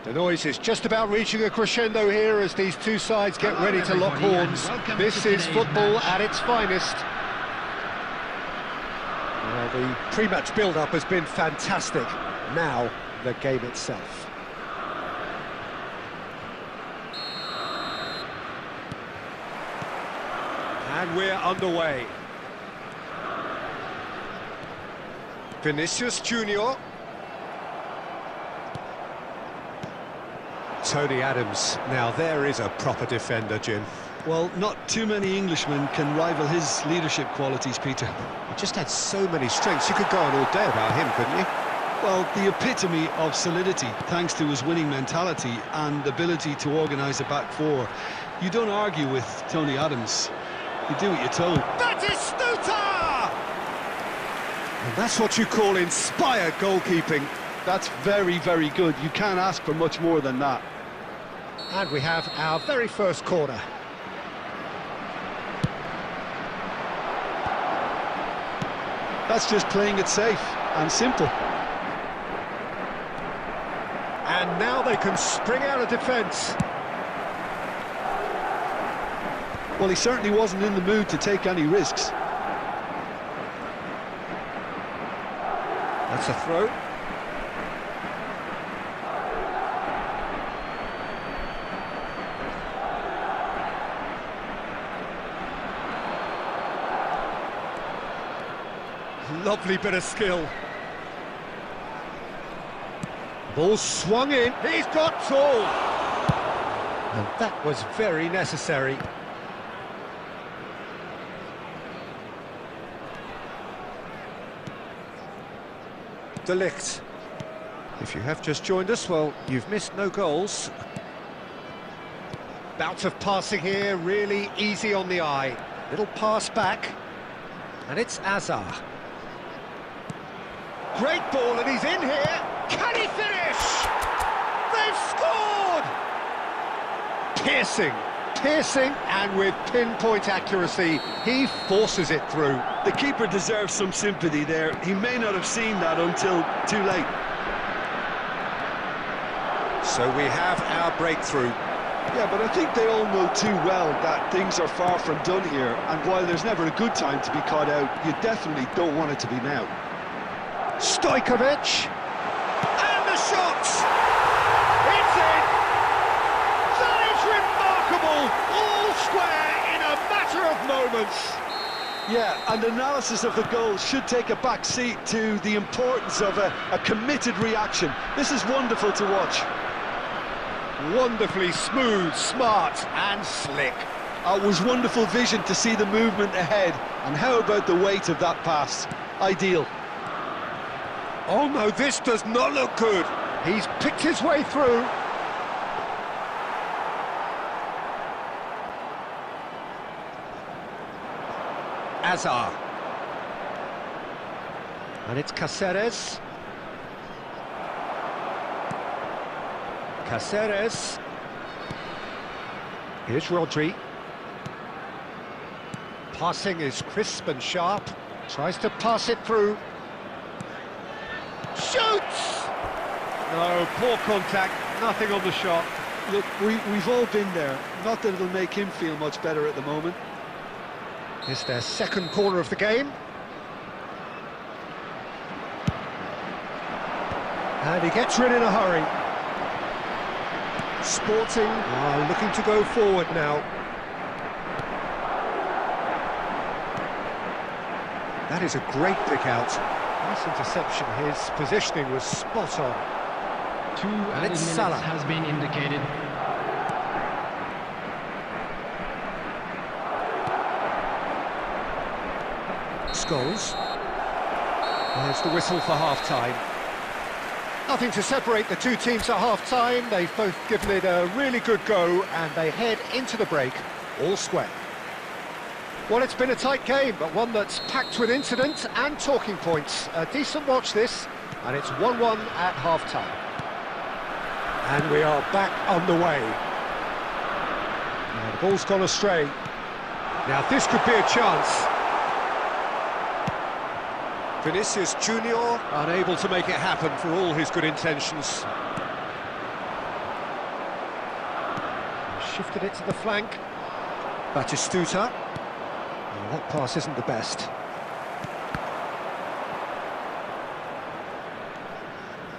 The noise is just about reaching a crescendo here as these two sides get ready to lock horns. This is football at its finest. Well, the pre-match build-up has been fantastic. Now, the game itself. And we're underway. Vinicius Junior. Tony Adams. Now there is a proper defender, Jim. Well, not too many Englishmen can rival his leadership qualities, Peter. He just had so many strengths. You could go on all day about him, couldn't you? Well, the epitome of solidity, thanks to his winning mentality and ability to organise a back four. You don't argue with Tony Adams. You do what you're told. Batistuta! And that's what you call inspired goalkeeping. That's very, very good. You can't ask for much more than that. And we have our very first corner. That's just playing it safe and simple. And now they can spring out of defence. Well, he certainly wasn't in the mood to take any risks. That's a throw. Lovely bit of skill. Ball swung in. He's got tall. And that was very necessary. De Ligt. If you have just joined us, well, you've missed no goals. Bout of passing here, really easy on the eye. Little pass back. And it's Azar. Great ball, and he's in here. Can he finish? They've scored! Piercing, and with pinpoint accuracy, he forces it through. The keeper deserves some sympathy there. He may not have seen that until too late. So we have our breakthrough. Yeah, but I think they all know too well that things are far from done here, and while there's never a good time to be caught out, you definitely don't want it to be now. Stojkovic, and the shot! It's in! That is remarkable! All square in a matter of moments! Yeah, and analysis of the goal should take a back seat to the importance of a committed reaction. This is wonderful to watch. Wonderfully smooth, smart and slick. It was wonderful vision to see the movement ahead, and how about the weight of that pass? Ideal. Oh no, this does not look good. He's picked his way through. Azar. And it's Caceres. Caceres. Here's Rodri. Passing is crisp and sharp. Tries to pass it through. Shoots! No, poor contact, nothing on the shot. Look, we've all been there. Not that it'll make him feel much better at the moment. It's their second corner of the game. And he gets rid in a hurry. Sporting are looking to go forward now. That is a great pick out. Nice interception, his positioning was spot on. 2 added minutes Salah. has been indicated. Scholes. There's the whistle for half-time. Nothing to separate the two teams at half-time. They've both given it a really good go, and they head into the break all square. Well, it's been a tight game, but one that's packed with incident and talking points. A decent watch this, and it's 1-1 at half-time. And we are back underway. Now, the ball's gone astray. Now, this could be a chance. Vinicius Junior unable to make it happen for all his good intentions. shifted it to the flank. Batistuta. Oh, that pass isn't the best.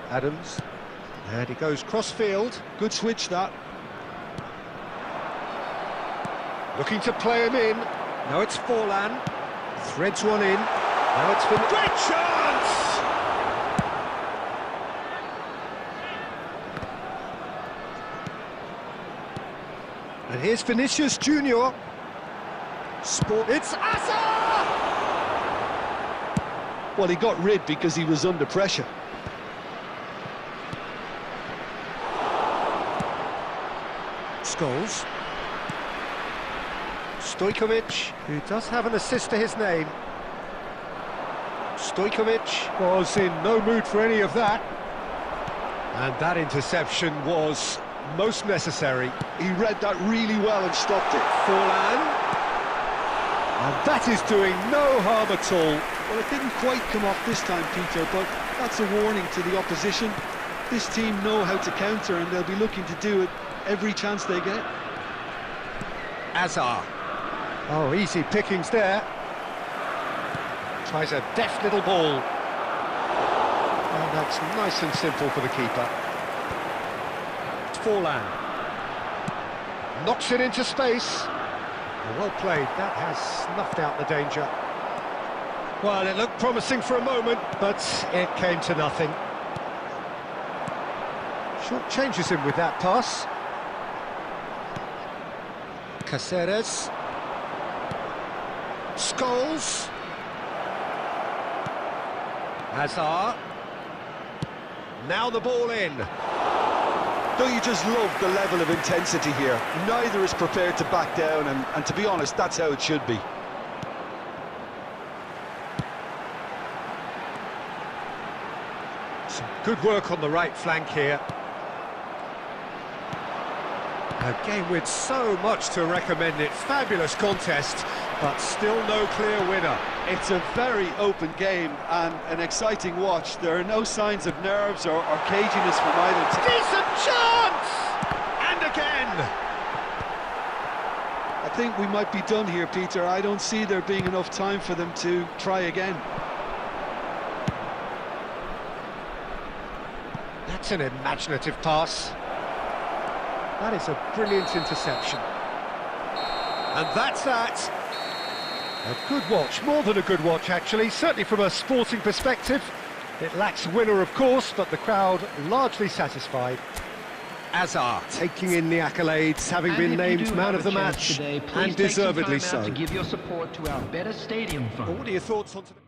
Adams. And he goes cross-field. Good switch, that. Looking to play him in. Now it's Forlan. Threads one in. Now it's been... Great chance! And here's Vinicius Junior. It's Asa! Well, he got rid because he was under pressure. Scholes. Stojkovic, who does have an assist to his name. Stojkovic was in no mood for any of that. And that interception was most necessary. He read that really well and stopped it. Forlan. And that is doing no harm at all. Well, it didn't quite come off this time, Peter, but that's a warning to the opposition. This team know how to counter, and they'll be looking to do it every chance they get. Azar. Oh, easy pickings there. Tries a deft little ball. And that's nice and simple for the keeper. Forlan. Knocks it into space. Well played, that has snuffed out the danger. Well, it looked promising for a moment, but it came to nothing. Short changes him with that pass. Caceres. Scholes. Hazard. Now the ball in. Don't you just love the level of intensity here? Neither is prepared to back down, and to be honest, that's how it should be. Some good work on the right flank here. A game with so much to recommend it. Fabulous contest, but still no clear winner. It's a very open game and an exciting watch. There are no signs of nerves or caginess from either team. Decent chance! And again! I think we might be done here, Peter. I don't see there being enough time for them to try again. That's an imaginative pass. That is a brilliant interception. And that's that. A good watch, more than a good watch actually, certainly from a sporting perspective. It lacks a winner of course, but the crowd largely satisfied. Azar taking in the accolades, having been named man of the match, today, and deservedly so. To give your support to our Better Stadium Fund. Well, what are your thoughts on today?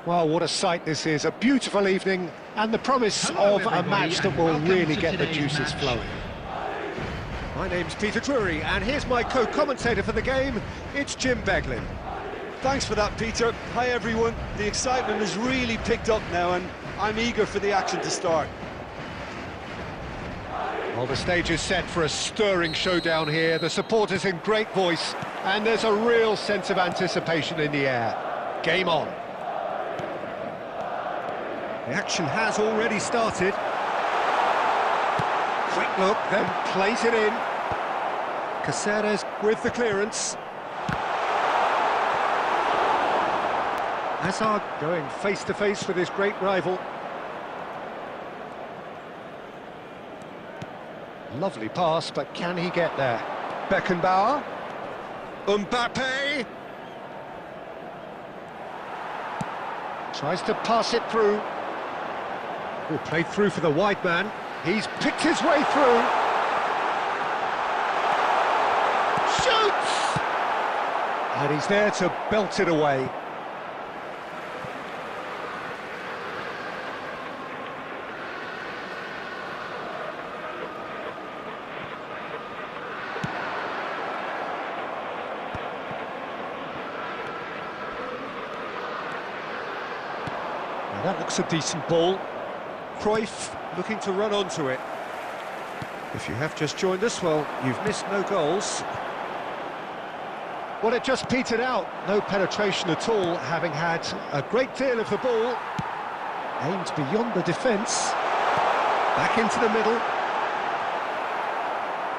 Well, what a sight this is, a beautiful evening, and the promise Hello, of a everybody, match that and will welcome really to get the today's juices match. flowing. My name's Peter Drury, and here's my co-commentator for the game, it's Jim Beglin. Thanks for that, Peter. Hi, everyone. The excitement has really picked up now, and I'm eager for the action to start. Well, the stage is set for a stirring showdown here, the supporters in great voice, and there's a real sense of anticipation in the air. Game on. The action has already started. Quick look, then plays it in. Caceres with the clearance. Hazard going face-to-face with his great rival. Lovely pass, but can he get there? Beckenbauer. Mbappe. Tries to pass it through. Oh, played through for the wide man. He's picked his way through. Shoots! And he's there to belt it away. Now that looks a decent ball. Cruyff looking to run onto it. If you have just joined us, well, you've missed no goals. Well, it just petered out. No penetration at all, having had a great deal of the ball. Aimed beyond the defence. Back into the middle.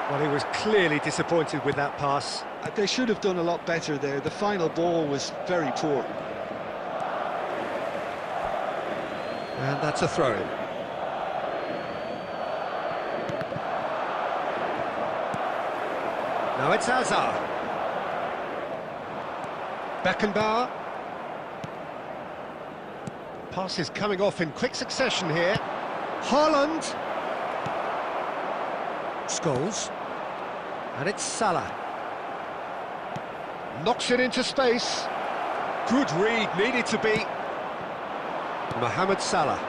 Well, he was clearly disappointed with that pass. They should have done a lot better there. The final ball was very poor. And that's a throw-in. Now it's Hazard. Beckenbauer. Pass is coming off in quick succession here. Haaland. Scholes. And it's Salah. Knocks it into space. Good read, needed to be. Mohamed Salah.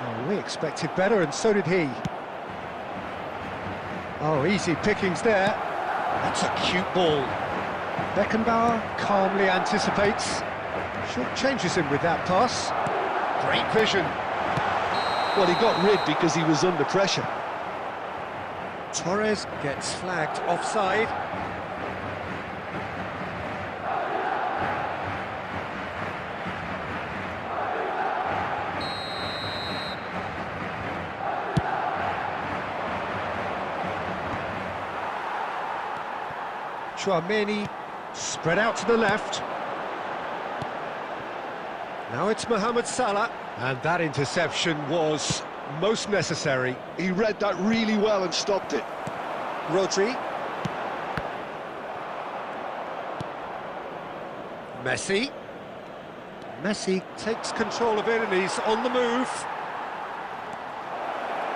Oh, we expected better, and so did he. Oh, easy pickings there. That's a cute ball. Beckenbauer calmly anticipates. Short changes him with that pass. Great vision. Well, he got rid because he was under pressure. Torres gets flagged offside. Chouameni spread out to the left. Now it's Mohamed Salah, and that interception was most necessary. He read that really well and stopped it. Rodri. Messi. Messi takes control of it and he's on the move.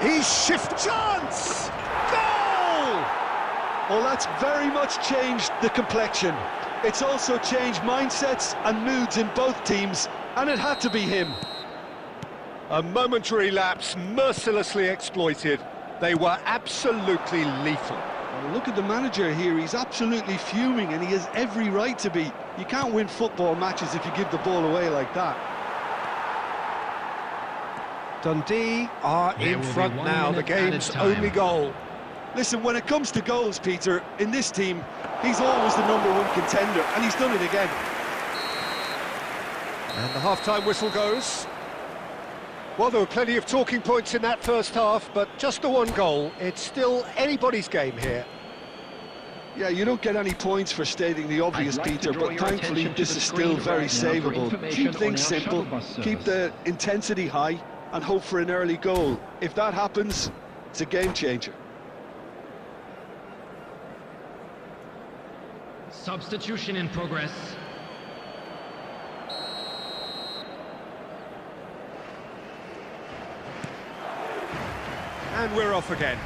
He's shift chance! Goal! Well, that's very much changed the complexion. It's also changed mindsets and moods in both teams, and it had to be him. A momentary lapse mercilessly exploited. They were absolutely lethal. Well, look at the manager here, he's absolutely fuming and he has every right to be. You can't win football matches if you give the ball away like that. Dundee are There in will be front 1 now, the minute at a game's time. only goal. Listen, when it comes to goals, Peter, in this team, he's always the #1 contender, and he's done it again. And the half-time whistle goes. Well, there were plenty of talking points in that first half, but just the one goal. It's still anybody's game here. Yeah, you don't get any points for stating the obvious, I'd like to Peter, draw but your thankfully attention to this the is screen still very right now for savable. information Keep things on our simple, shuttle bus keep service. the intensity high, and hope for an early goal. If that happens, it's a game changer. Substitution in progress. And we're off again.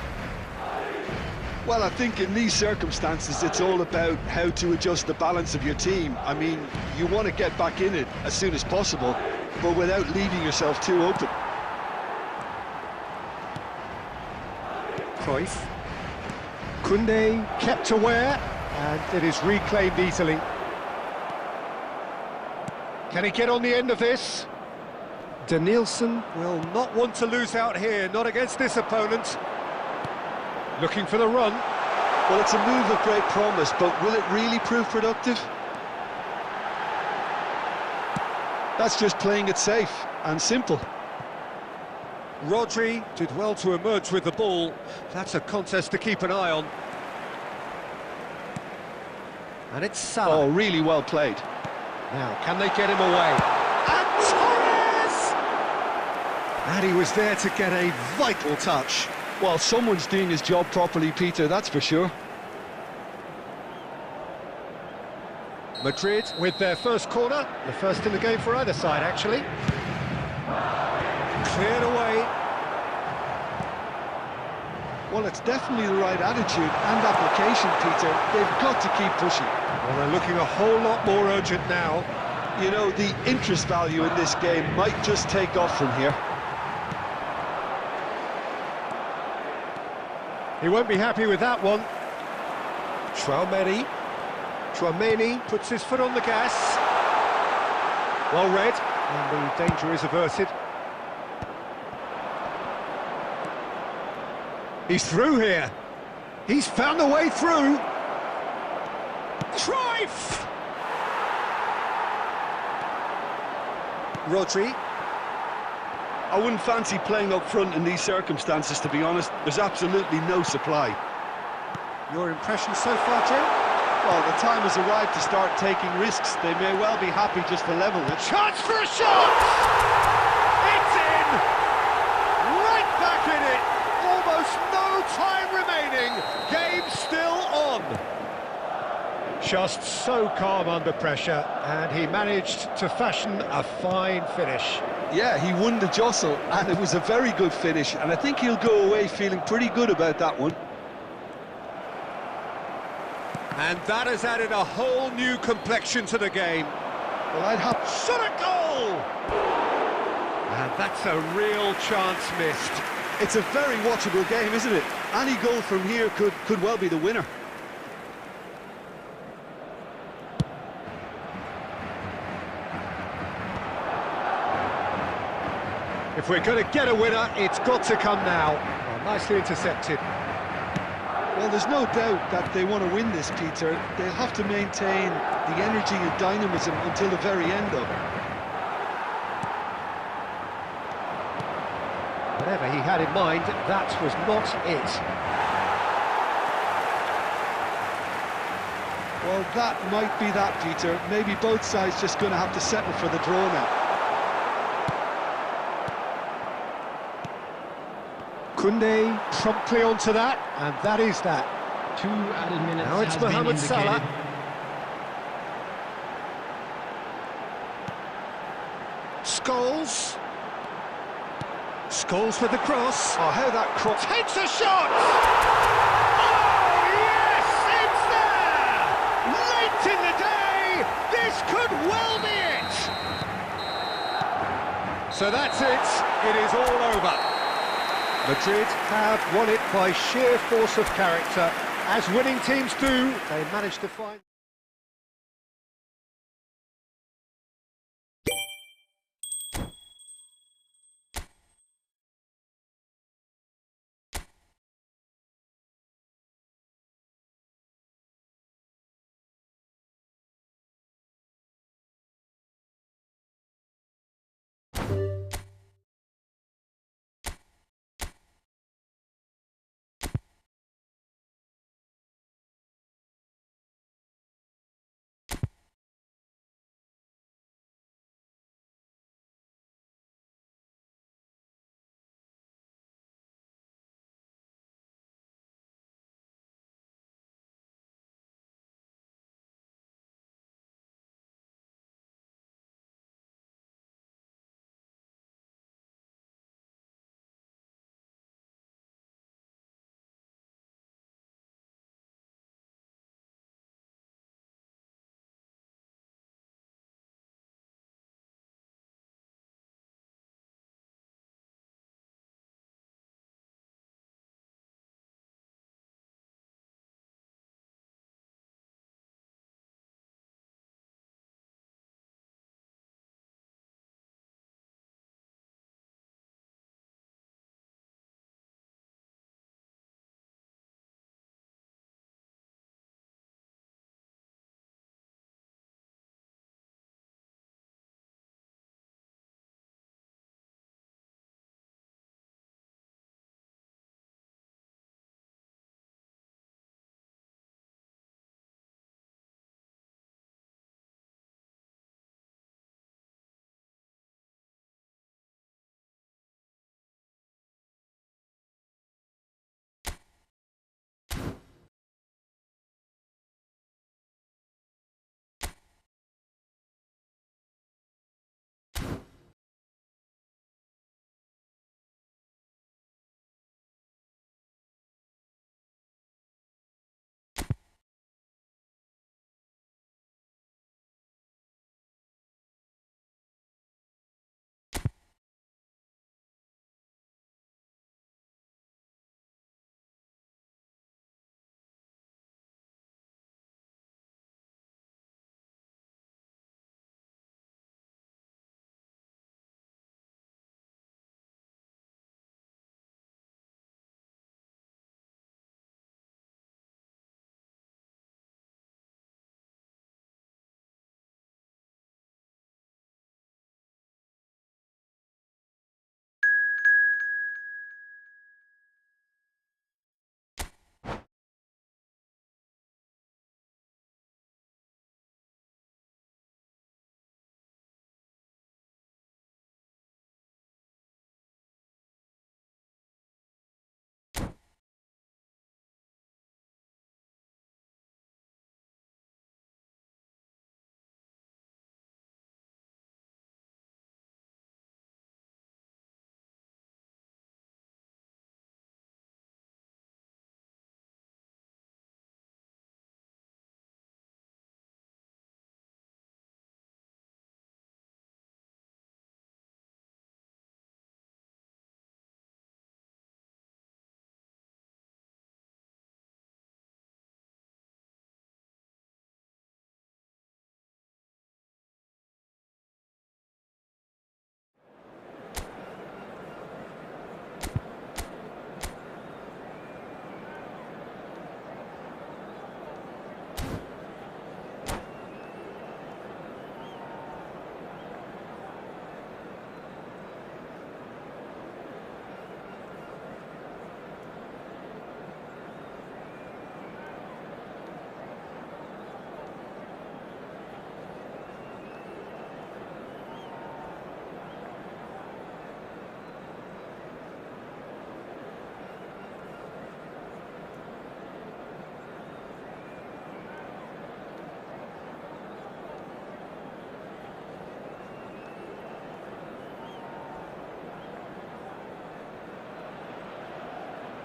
Well, I think in these circumstances, it's all about how to adjust the balance of your team. I mean, you want to get back in it as soon as possible, but without leaving yourself too open. Cruyff. Koundé kept aware, and it is reclaimed easily. Can he get on the end of this? Danielson will not want to lose out here, not against this opponent. Looking for the run. Well, it's a move of great promise, but will it really prove productive? That's just playing it safe and simple. Rodri did well to emerge with the ball. That's a contest to keep an eye on. And it's Salah. Oh, really well played. Now, can they get him away? And Torres! And he was there to get a vital touch. Well, someone's doing his job properly, Peter, that's for sure. Madrid with their first corner, the first in the game for either side, actually. Cleared away. Well, it's definitely the right attitude and application, Peter. They've got to keep pushing. Well, they're looking a whole lot more urgent now. You know, the interest value in this game might just take off from here. He won't be happy with that one. Tchouaméni puts his foot on the gas. Well read, and the danger is averted. He's through here. He's found a way through. Cruyff! Rodri. I wouldn't fancy playing up front in these circumstances, to be honest. There's absolutely no supply. Your impression so far, Jim? Well, the time has arrived to start taking risks. They may well be happy just to level it. Chance for a shot! It's in! Right back in it! Almost no time remaining. Game still on. Just so calm under pressure, and he managed to fashion a fine finish. Yeah, he won the jostle, and it was a very good finish, and I think he'll go away feeling pretty good about that one. And that has added a whole new complexion to the game. Well, I'd have... Shot a goal! And that's a real chance missed. It's a very watchable game, isn't it? Any goal from here could well be the winner. If we're going to get a winner, it's got to come now. Well, nicely intercepted. Well, there's no doubt that they want to win this, Peter. They'll have to maintain the energy and dynamism until the very end of it. Whatever he had in mind, that was not it. Well, that might be that, Peter. Maybe both sides just going to have to settle for the draw now. Koundé promptly onto that, and that is that. 2 added minutes. Now it's has been Mohamed Salah. indicated. Scholes. Scholes with the cross. Oh, how that cross... Takes a shot! Oh, yes! It's there! Late in the day, this could well be it! So that's it. It is all over. Madrid have won it by sheer force of character. As winning teams do, they managed to find...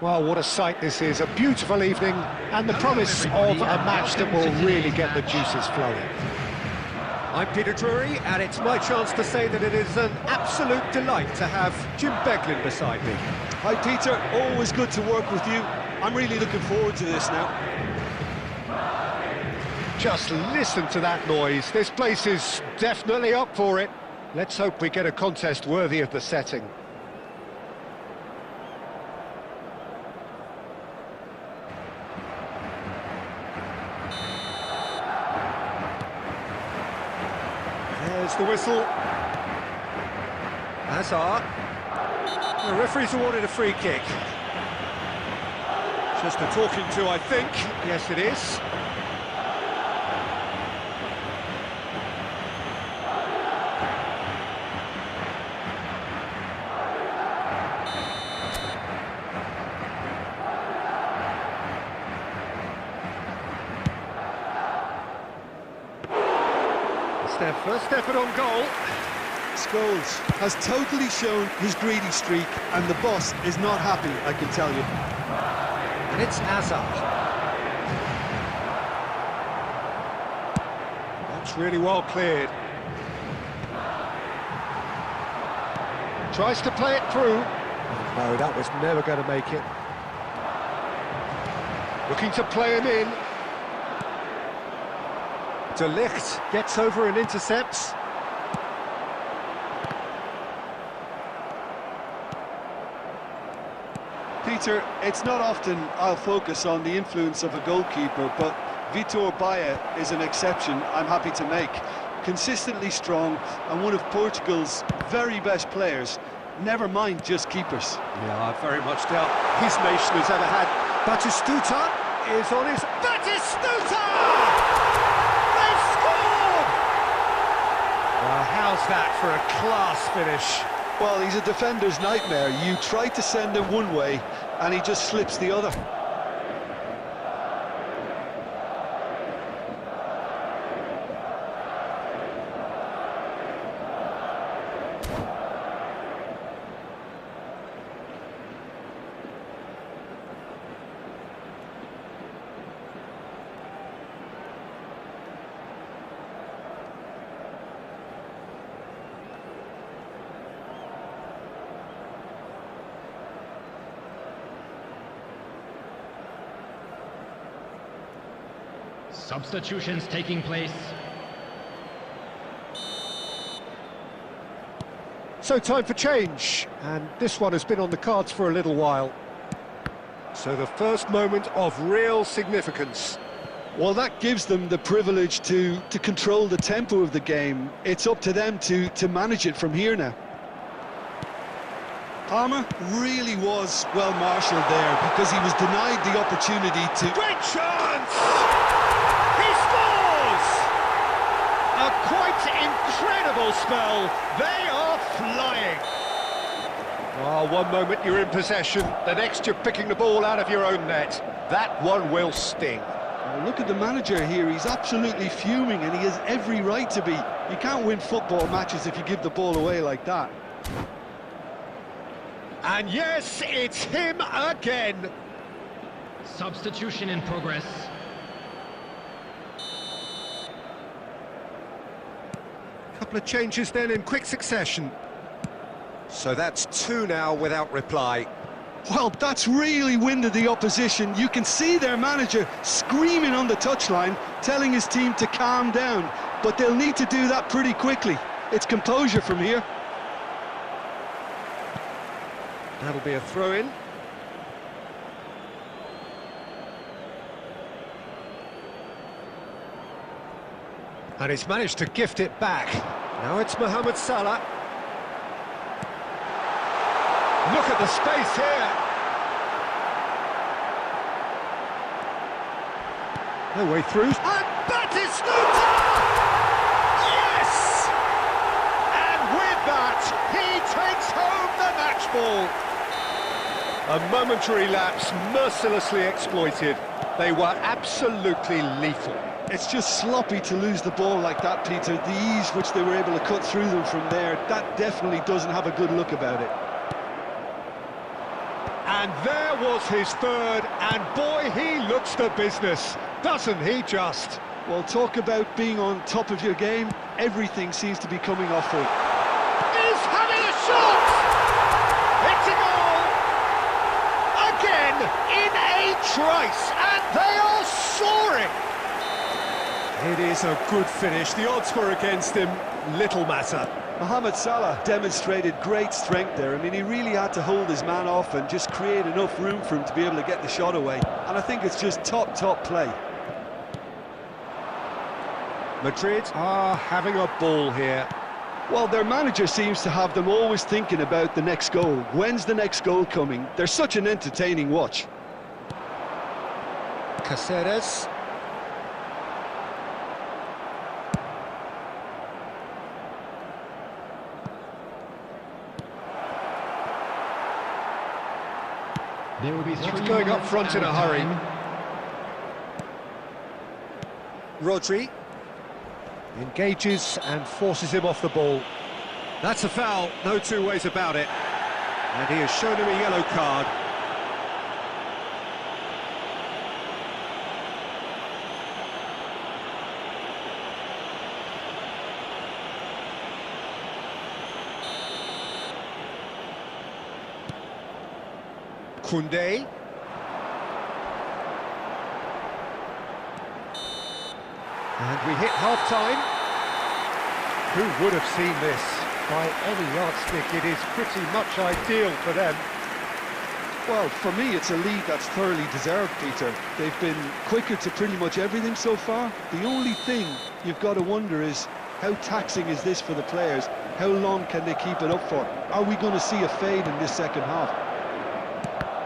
Well, what a sight this is, a beautiful evening, and the promise of a match that will really get the juices flowing. I'm Peter Drury, and it's my chance to say that it is an absolute delight to have Jim Beglin beside me. Hi Peter, always good to work with you. I'm really looking forward to this now. Just listen to that noise. This place is definitely up for it. Let's hope we get a contest worthy of the setting. There's the whistle. Hazard. The referee's awarded a free kick. Just a talking to, I think. Yes, it is. First effort on goal. Scholes has totally shown his greedy streak, and the boss is not happy, I can tell you. And it's Hazard. That's really well cleared. Tries to play it through. No, that was never going to make it. Looking to play him in. De Ligt gets over and intercepts. Peter, it's not often I'll focus on the influence of a goalkeeper, but Vitor Baia is an exception I'm happy to make. Consistently strong and one of Portugal's very best players, never mind just keepers. Yeah, I very much doubt his nation has ever had. Batistuta is on his... Batistuta! Well, how's that for a class finish? Well, he's a defender's nightmare. You try to send him one way, and he just slips the other. Substitutions taking place. So time for change, and this one has been on the cards for a little while. So the first moment of real significance. Well, that gives them the privilege to control the tempo of the game. It's up to them to manage it from here now. Palmer really was well marshalled there because he was denied the opportunity to... Great chance! He scores! A quite incredible spell. They are flying. Oh, one moment you're in possession, the next you're picking the ball out of your own net. That one will sting. Well, look at the manager here, he's absolutely fuming and he has every right to be. You can't win football matches if you give the ball away like that. And yes, it's him again. Substitution in progress. Couple of changes then in quick succession. So that's two now without reply. Well, that's really winded the opposition. You can see their manager screaming on the touchline, telling his team to calm down. But they'll need to do that pretty quickly. It's composure from here. That'll be a throw-in. And he's managed to gift it back. Now it's Mohamed Salah. Look at the space here. No way through. And Batistuta! Yes! And with that, he takes home the match ball. A momentary lapse mercilessly exploited. They were absolutely lethal. It's just sloppy to lose the ball like that, Peter. The ease which they were able to cut through them from there, that definitely doesn't have a good look about it. And there was his third, and boy, he looks the business, doesn't he just? Well, talk about being on top of your game. Everything seems to be coming off for him. He's having a shot! It's a goal! Again, in a trice, and they are soaring! It is a good finish. The odds were against him, little matter. Mohamed Salah demonstrated great strength there. I mean, he really had to hold his man off and just create enough room for him to be able to get the shot away. And I think it's just top play. Madrid are having a ball here. Well, their manager seems to have them always thinking about the next goal. When's the next goal coming? They're such an entertaining watch. Caceres. There will be Not going up front in a hurry. Rodri engages and forces him off the ball. That's a foul, no two ways about it. And he has shown him a yellow card. Koundé. And we hit half-time. Who would have seen this? By any yardstick, it is pretty much ideal for them. Well, for me, it's a lead that's thoroughly deserved, Peter. They've been quicker to pretty much everything so far. The only thing you've got to wonder is, how taxing is this for the players? How long can they keep it up for? Are we going to see a fade in this second half?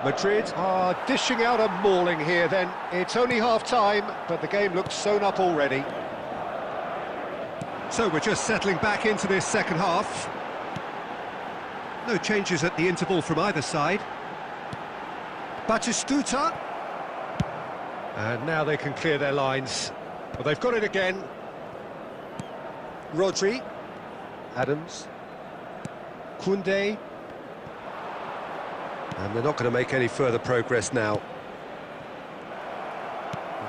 Madrid are dishing out a mauling here then. It's only half-time, but the game looks sewn up already. So we're just settling back into this second half. No changes at the interval from either side. Batistuta. And now they can clear their lines. Well, they've got it again. Rodri. Adams. Koundé. And they're not going to make any further progress now. Well,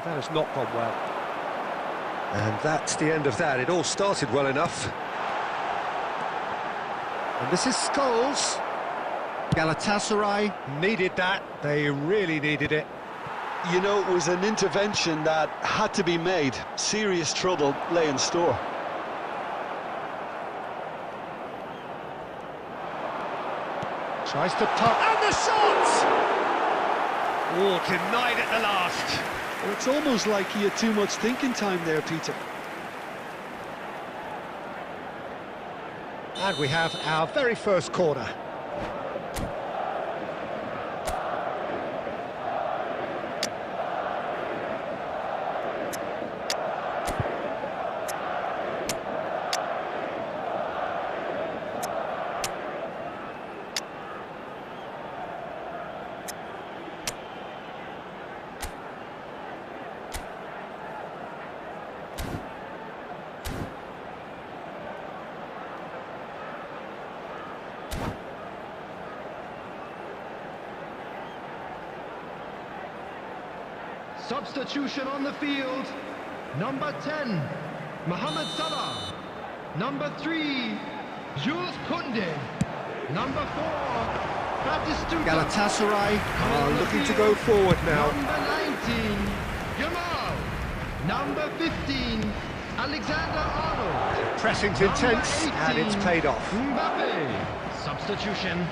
that has not gone well. And that's the end of that. It all started well enough. And this is Scholes. Galatasaray needed that. They really needed it. You know, it was an intervention that had to be made. Serious trouble lay in store. Tries to touch, and the shot! Oh, denied at the last. Well, it's almost like he had too much thinking time there, Peter. And we have our very first corner. Substitution on the field. Number 10, Mohamed Salah. Number 3, Jules Koundé. Number 4, Batistuta. Galatasaray are looking to go forward now. Number 19, Jamal. Number 15, Alexander-Arnold. Pressing's intense, and it's paid off. Mbappe. Substitution.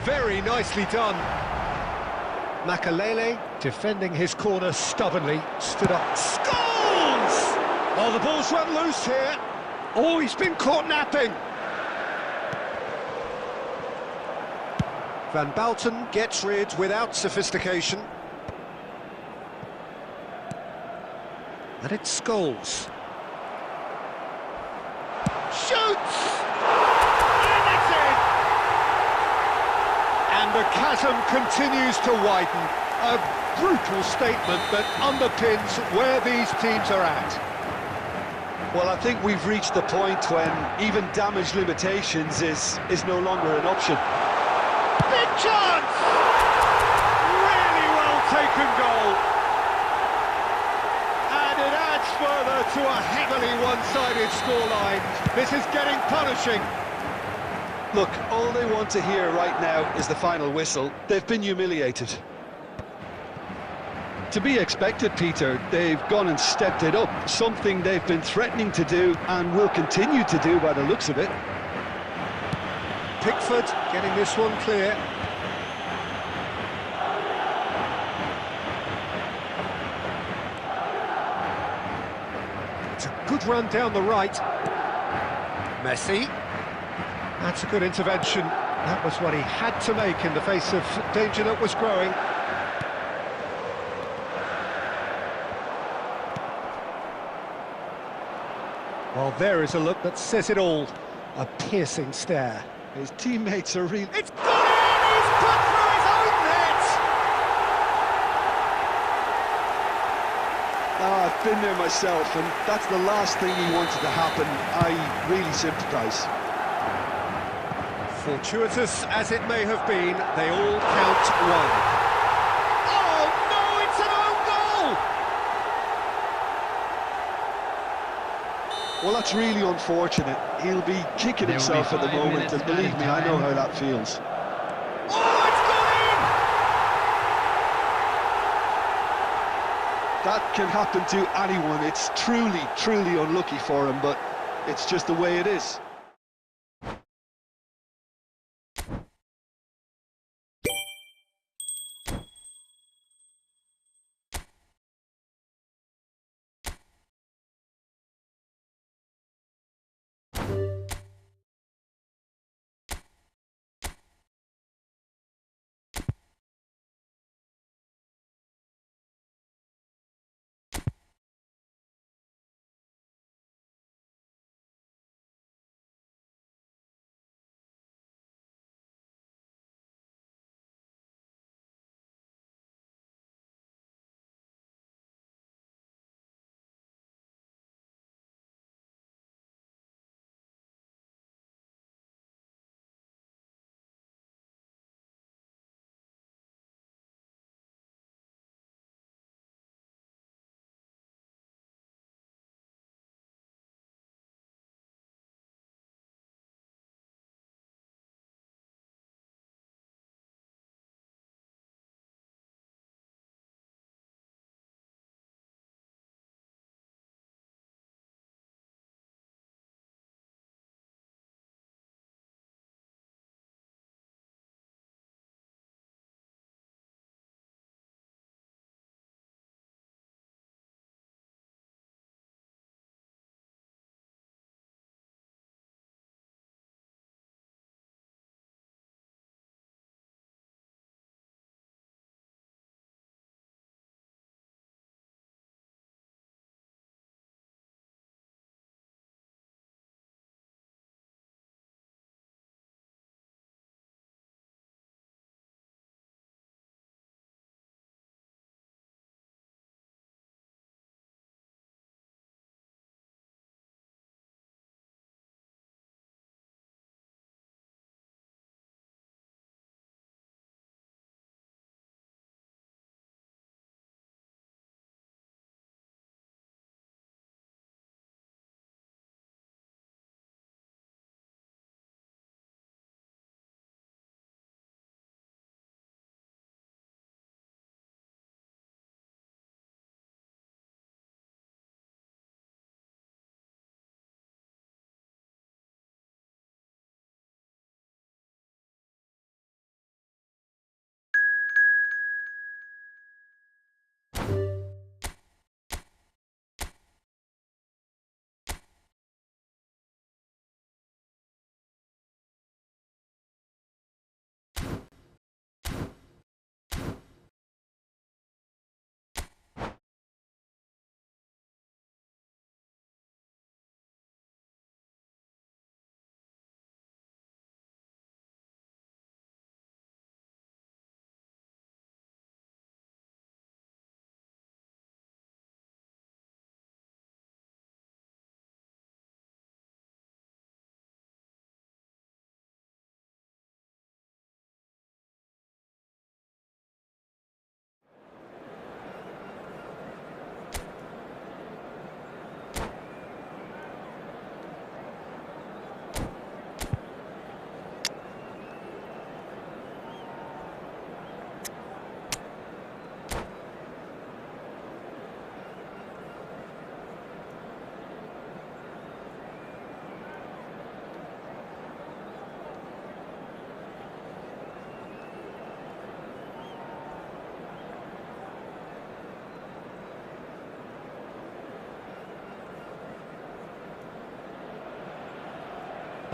Very nicely done. Makalele, defending his corner stubbornly, stood up. Scores! Oh, the ball's run loose here. Oh, he's been caught napping. Van Bouten gets rid without sophistication. And it's Scholes. Shoots! And the chasm continues to widen. A brutal statement that underpins where these teams are at. Well, I think we've reached the point when even damage limitations is no longer an option. Big chance! Really well taken goal. And it adds further to a heavily one-sided scoreline. This is getting punishing. Look, all they want to hear right now is the final whistle. They've been humiliated. To be expected, Peter. They've gone and stepped it up, something they've been threatening to do and will continue to do by the looks of it. Pickford getting this one clear. It's a good run down the right. Messi. That's a good intervention. That was what he had to make in the face of danger that was growing. Well, there is a look that says it all. A piercing stare. His teammates are really... It's gone in! He's put through his own net! I've been there myself, and that's the last thing he wanted to happen. I really sympathise. Fortuitous as it may have been, they all count one. Oh no, it's an own goal! Well, that's really unfortunate. He'll be kicking There will himself be at the 5 moment, minutes and believe me, I added know time. how that feels. Oh, it's gone in! That can happen to anyone. It's truly, truly unlucky for him, but it's just the way it is.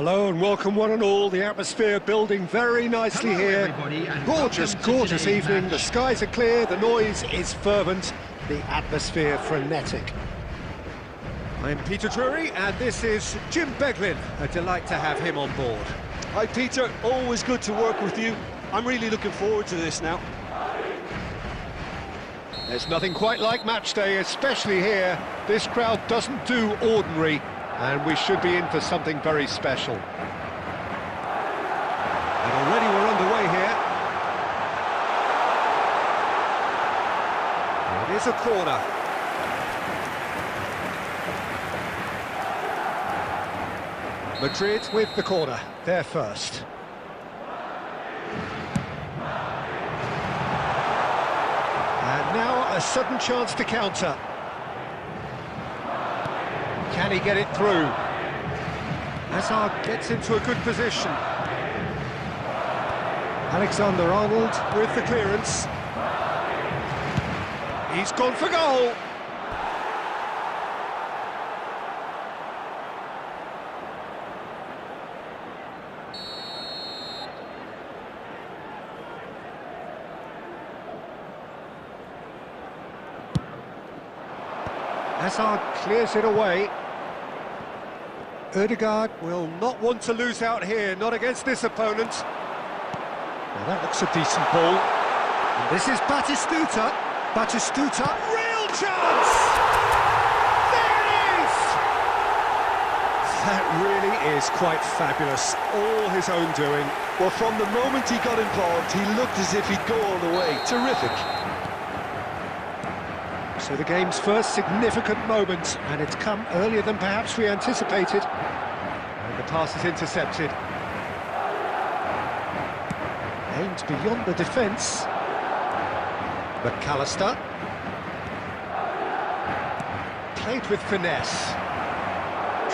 Hello and welcome one and all. The atmosphere building very nicely Hello, here. everybody, and Gorgeous, welcome to gorgeous today's evening. match. The skies are clear, the noise is fervent, the atmosphere frenetic. I'm Peter Drury and this is Jim Beglin. A delight to have him on board. Hi Peter, always good to work with you. I'm really looking forward to this now. There's nothing quite like match day, especially here. This crowd doesn't do ordinary, and we should be in for something very special. And already we're underway here. It is a corner. Madrid with the corner, they're first. And now a sudden chance to counter. Can he get it through? Hazard gets into a good position. Alexander-Arnold with the clearance. He's gone for goal. Hazard clears it away. Ødegaard will not want to lose out here, not against this opponent. Now that looks a decent ball. And this is Batistuta. Batistuta, real chance! There it is! That really is quite fabulous, all his own doing. Well, from the moment he got involved, he looked as if he'd go all the way. Terrific. So the game's first significant moment, and it's come earlier than perhaps we anticipated. And the pass is intercepted. Aimed beyond the defence. McAllister. Played with finesse.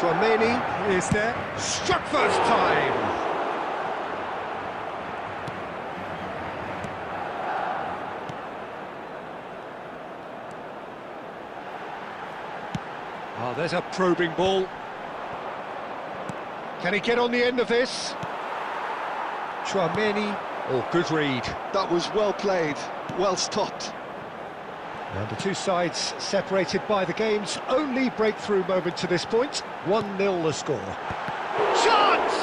Chouameni is there. Struck first time! Oh, there's a probing ball. Can he get on the end of this? Chouameni. Oh, good read. That was well played, well stopped. And the two sides separated by the game's only breakthrough moment to this point. 1-0 the score. Chance!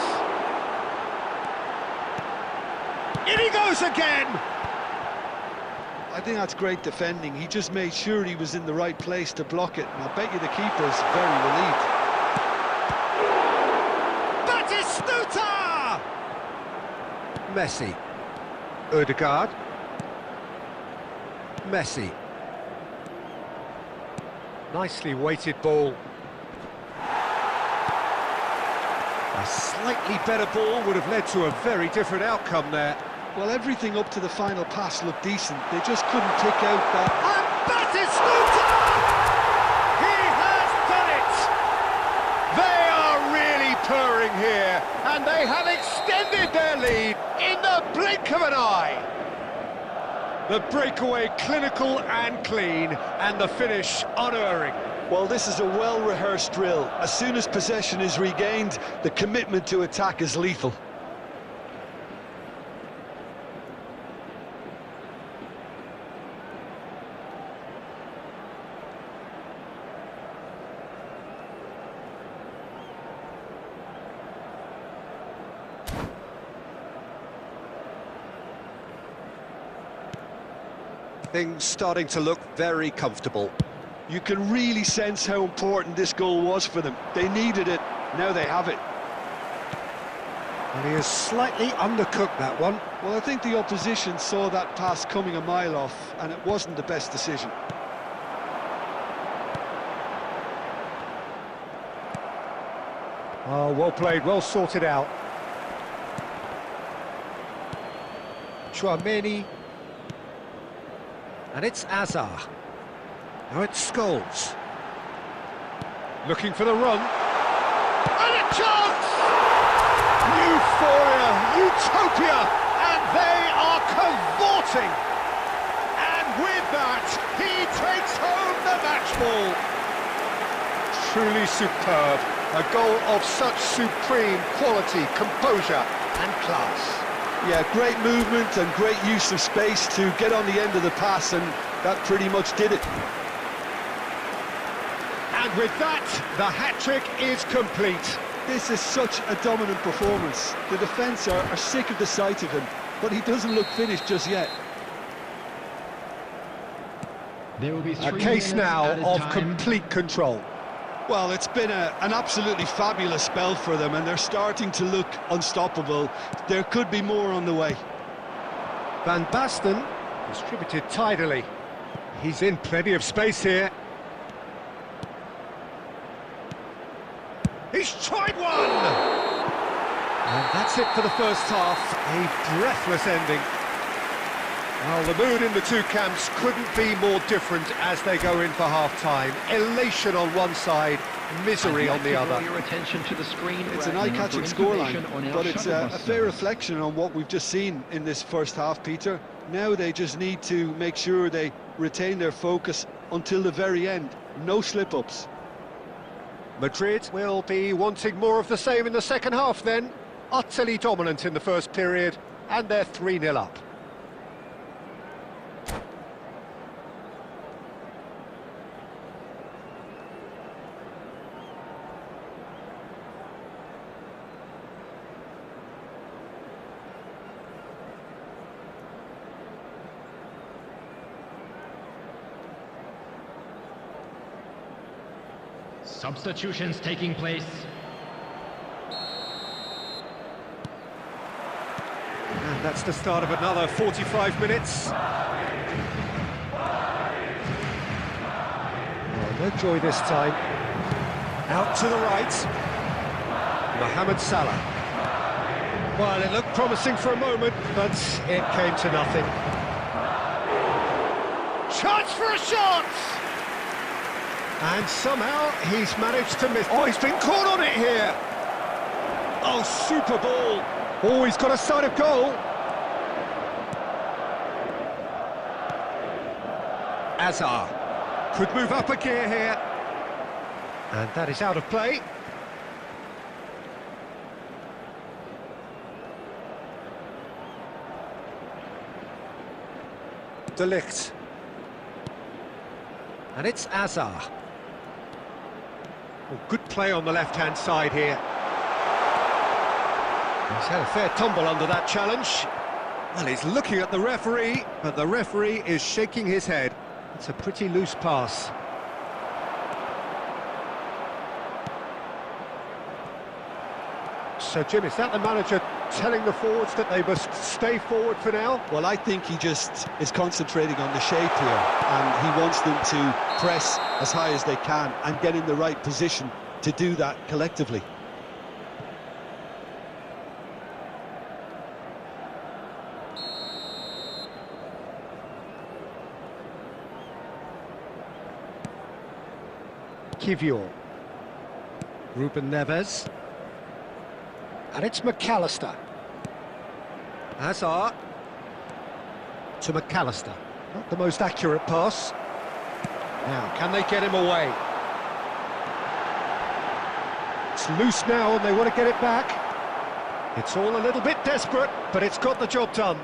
In he goes again! I think that's great defending. He just made sure he was in the right place to block it, and I bet you the keeper's very relieved. Batistuta! Messi. Ødegaard. Messi. Nicely weighted ball. A slightly better ball would have led to a very different outcome there. Well, everything up to the final pass looked decent. They just couldn't pick out that. And Batistuta! He has done it! They are really purring here, and they have extended their lead in the blink of an eye. The breakaway clinical and clean, and the finish unerring. Well, this is a well-rehearsed drill. As soon as possession is regained, the commitment to attack is lethal. Things starting to look very comfortable. You can really sense how important this goal was for them. They needed it, now they have it. And he has slightly undercooked that one. Well, I think the opposition saw that pass coming a mile off, and it wasn't the best decision. Oh, well played, well sorted out. Chouameni. And it's Azar. Now it's Scholes. Looking for the run. And a chance! Euphoria, utopia, and they are cavorting. And with that, he takes home the match ball. Truly superb. A goal of such supreme quality, composure and class. Yeah, great movement and great use of space to get on the end of the pass, and that pretty much did it. And with that, the hat-trick is complete. This is such a dominant performance. The defence are sick of the sight of him, but he doesn't look finished just yet. There will be A 3 case minutes now added of time. complete control. Well, it's been an absolutely fabulous spell for them, and they're starting to look unstoppable. There could be more on the way. Van Basten distributed tidily. He's in plenty of space here. He's tried one! And that's it for the first half. A breathless ending. Well, the mood in the two camps couldn't be more different as they go in for half-time. Elation on one side, misery on the other. Your attention to the screen. It's an right now eye-catching for scoreline, information on our but it's shuttle a bus fair service. reflection on what we've just seen in this first half, Peter. Now they just need to make sure they retain their focus until the very end. No slip-ups. Madrid will be wanting more of the same in the second half then. Utterly dominant in the first period, and they're 3-0 up. Substitutions taking place. And that's the start of another 45 minutes. Oh, no joy this time. Out to the right. Mohamed Salah. Well, it looked promising for a moment, but it came to nothing. Chance for a shot! And somehow he's managed to miss. Oh, he's been caught on it here. Oh, super ball. Oh, he's got a sight of goal. Azar could move up a gear here. And that is out of play. De Ligt. And it's Azar. Oh, good play on the left-hand side here. He's had a fair tumble under that challenge. Well, he's looking at the referee, but the referee is shaking his head. It's a pretty loose pass. So, Jim, is that the manager telling the forwards that they must stay forward for now? Well, I think he just is concentrating on the shape here, and he wants them to press as high as they can and get in the right position to do that collectively. Kivior. Ruben Neves. And it's McAllister. Hazard to McAllister. Not the most accurate pass. Now, can they get him away? It's loose now and they want to get it back. It's all a little bit desperate, but it's got the job done.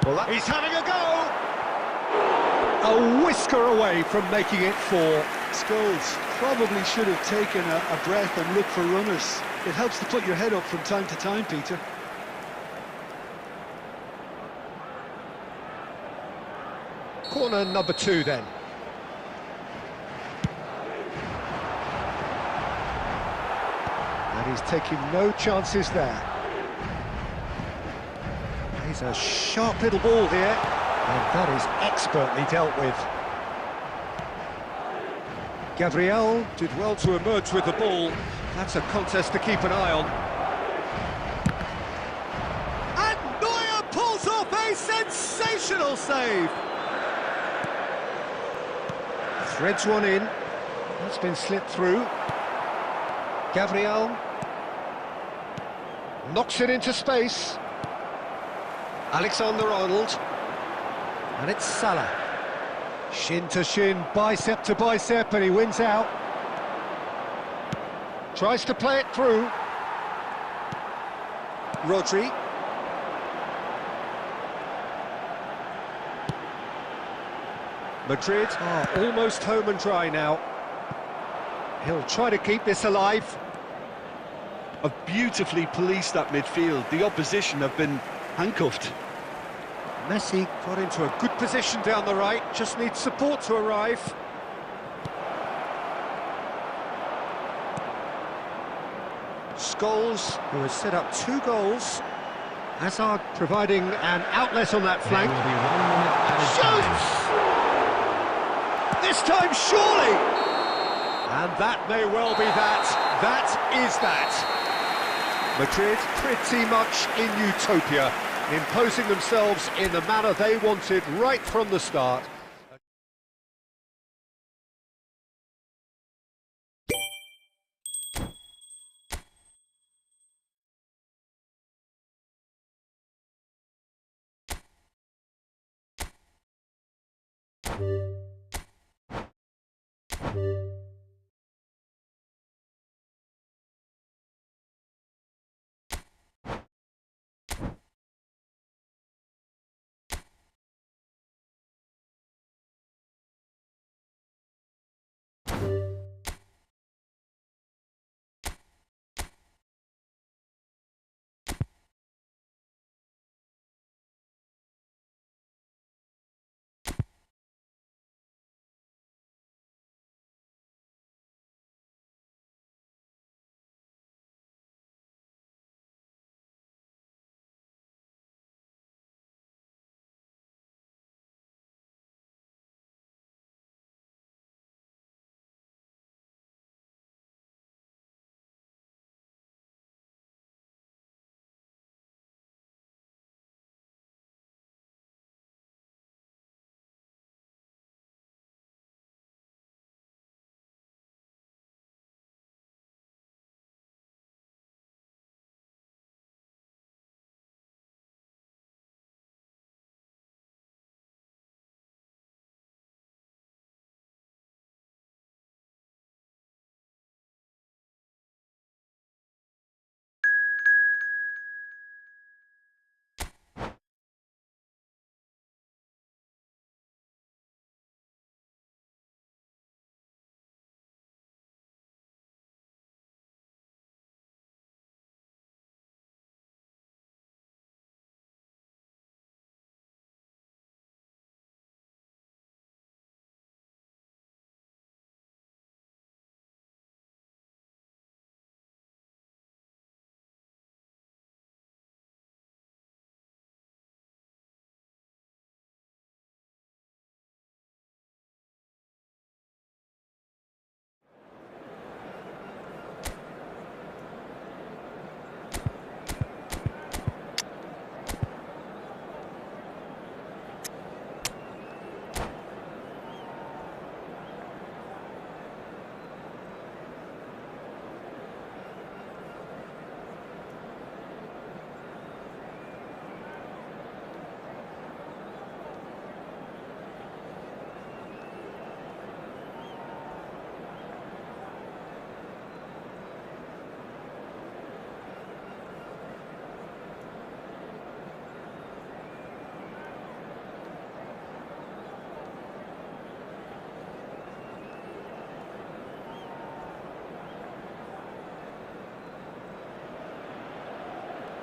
Well, he's having a go! A whisker away from making it 4. Scholes probably should have taken a breath and looked for runners. It helps to put your head up from time to time, Peter. Corner number 2 then. And he's taking no chances there. He's a sharp little ball here, and that is expertly dealt with. Gabriel did well to emerge with the ball. That's a contest to keep an eye on. And Neuer pulls off a sensational save. Threads one in. That's been slipped through. Gabriel knocks it into space. Alexander-Arnold. And it's Salah. Shin to shin, bicep to bicep, and he wins out. Tries to play it through. Rodri. Madrid are almost home and dry now. He'll try to keep this alive. Have beautifully policed that midfield. The opposition have been handcuffed. Messi got into a good position down the right, just needs support to arrive. Scholes, who has set up 2 goals. Hazard providing an outlet on that flank. There will be 1 minute added time. Shoots! This time, surely! And that may well be that. That is that. Madrid pretty much in utopia, imposing themselves in the manner they wanted right from the start.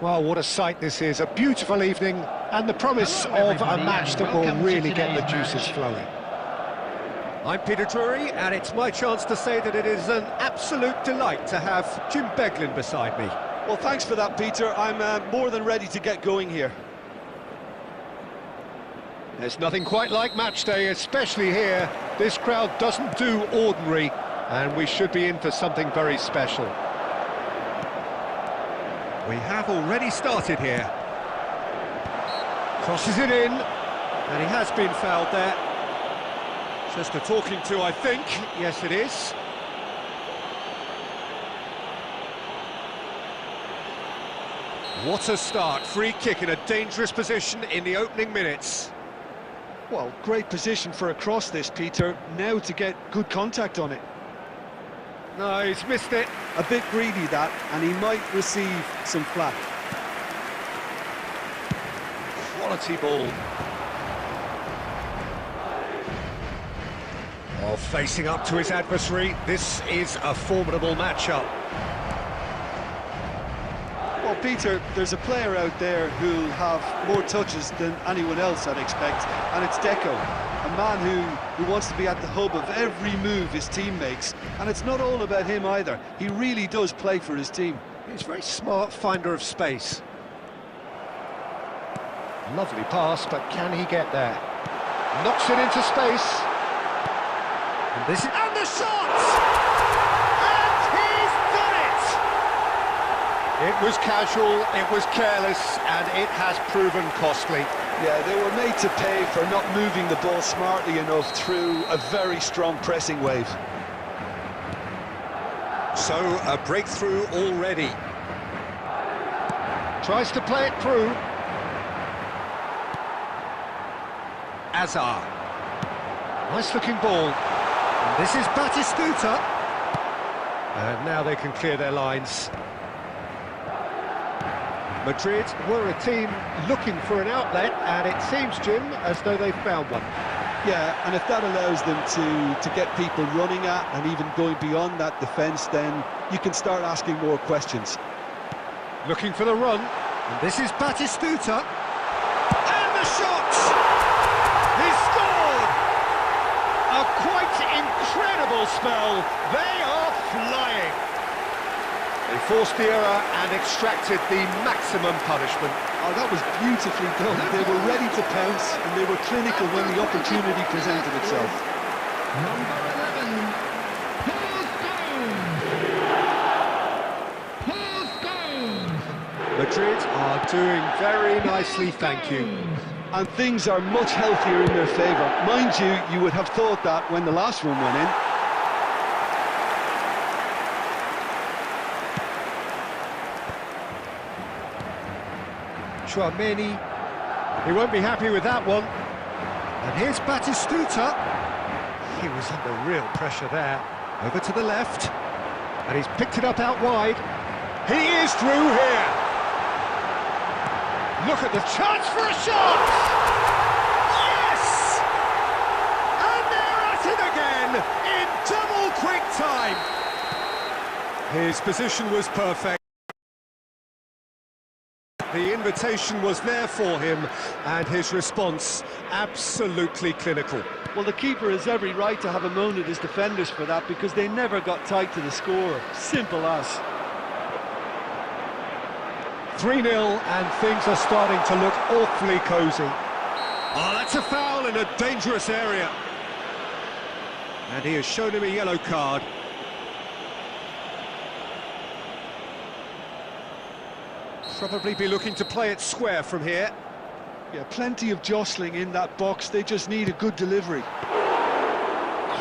Well, what a sight this is, a beautiful evening, and the promise Hello, of a everybody, match and that will welcome to really get the today's juices match. flowing. I'm Peter Drury, and it's my chance to say that it is an absolute delight to have Jim Beglin beside me. Well, thanks for that, Peter. I'm more than ready to get going here. There's nothing quite like match day, especially here. This crowd doesn't do ordinary, and we should be in for something very special. We have already started here. Crosses it in, and he has been fouled there. Just a talking to, I think. Yes, it is. What a start. Free kick in a dangerous position in the opening minutes. Well, great position for a cross this, Peter. Now to get good contact on it. No, he's missed it. A bit greedy, that, and he might receive some flack. Quality ball. Oh, facing up to his adversary, this is a formidable matchup. Well, Peter, there's a player out there who'll have more touches than anyone else, I'd expect, and it's Deco, a man who wants to be at the hub of every move his team makes, and it's not all about him either. He really does play for his team. He's a very smart finder of space. Lovely pass, but can he get there? Knocks it into space. And this is... And the shot! And he's done it! It was casual, it was careless, and it has proven costly. Yeah, they were made to pay for not moving the ball smartly enough through a very strong pressing wave. So, a breakthrough already. Tries to play it through. Azar. Nice looking ball. And this is Batistuta. And now they can clear their lines. Madrid were a team looking for an outlet, and it seems, Jim, as though they've found one. Yeah, and if that allows them to get people running at and even going beyond that defence, then you can start asking more questions. Looking for the run, and this is Batistuta. And the shot! He scored! A quite incredible spell. They are flying. They forced the error and extracted the maximum punishment. Oh, that was beautifully done. They were ready to pounce, and they were clinical when the opportunity presented itself. Number 11, Paul Scholes. Madrid are doing very nicely, thank you. And things are much healthier in their favour. Mind you, you would have thought that when the last one went in. Chouameni, he won't be happy with that one. And here's Batistuta. He was under real pressure there. Over to the left, and he's picked it up out wide. He is through here. Look at the chance for a shot! Yes! And they're at it again in double quick time. His position was perfect. The invitation was there for him, and his response absolutely clinical. Well, the keeper has every right to have a moan at his defenders for that, because they never got tight to the scorer. Simple as. 3-0, and things are starting to look awfully cosy. Oh, that's a foul in a dangerous area. And he has shown him a yellow card. Probably be looking to play it square from here. Yeah, plenty of jostling in that box. They just need a good delivery.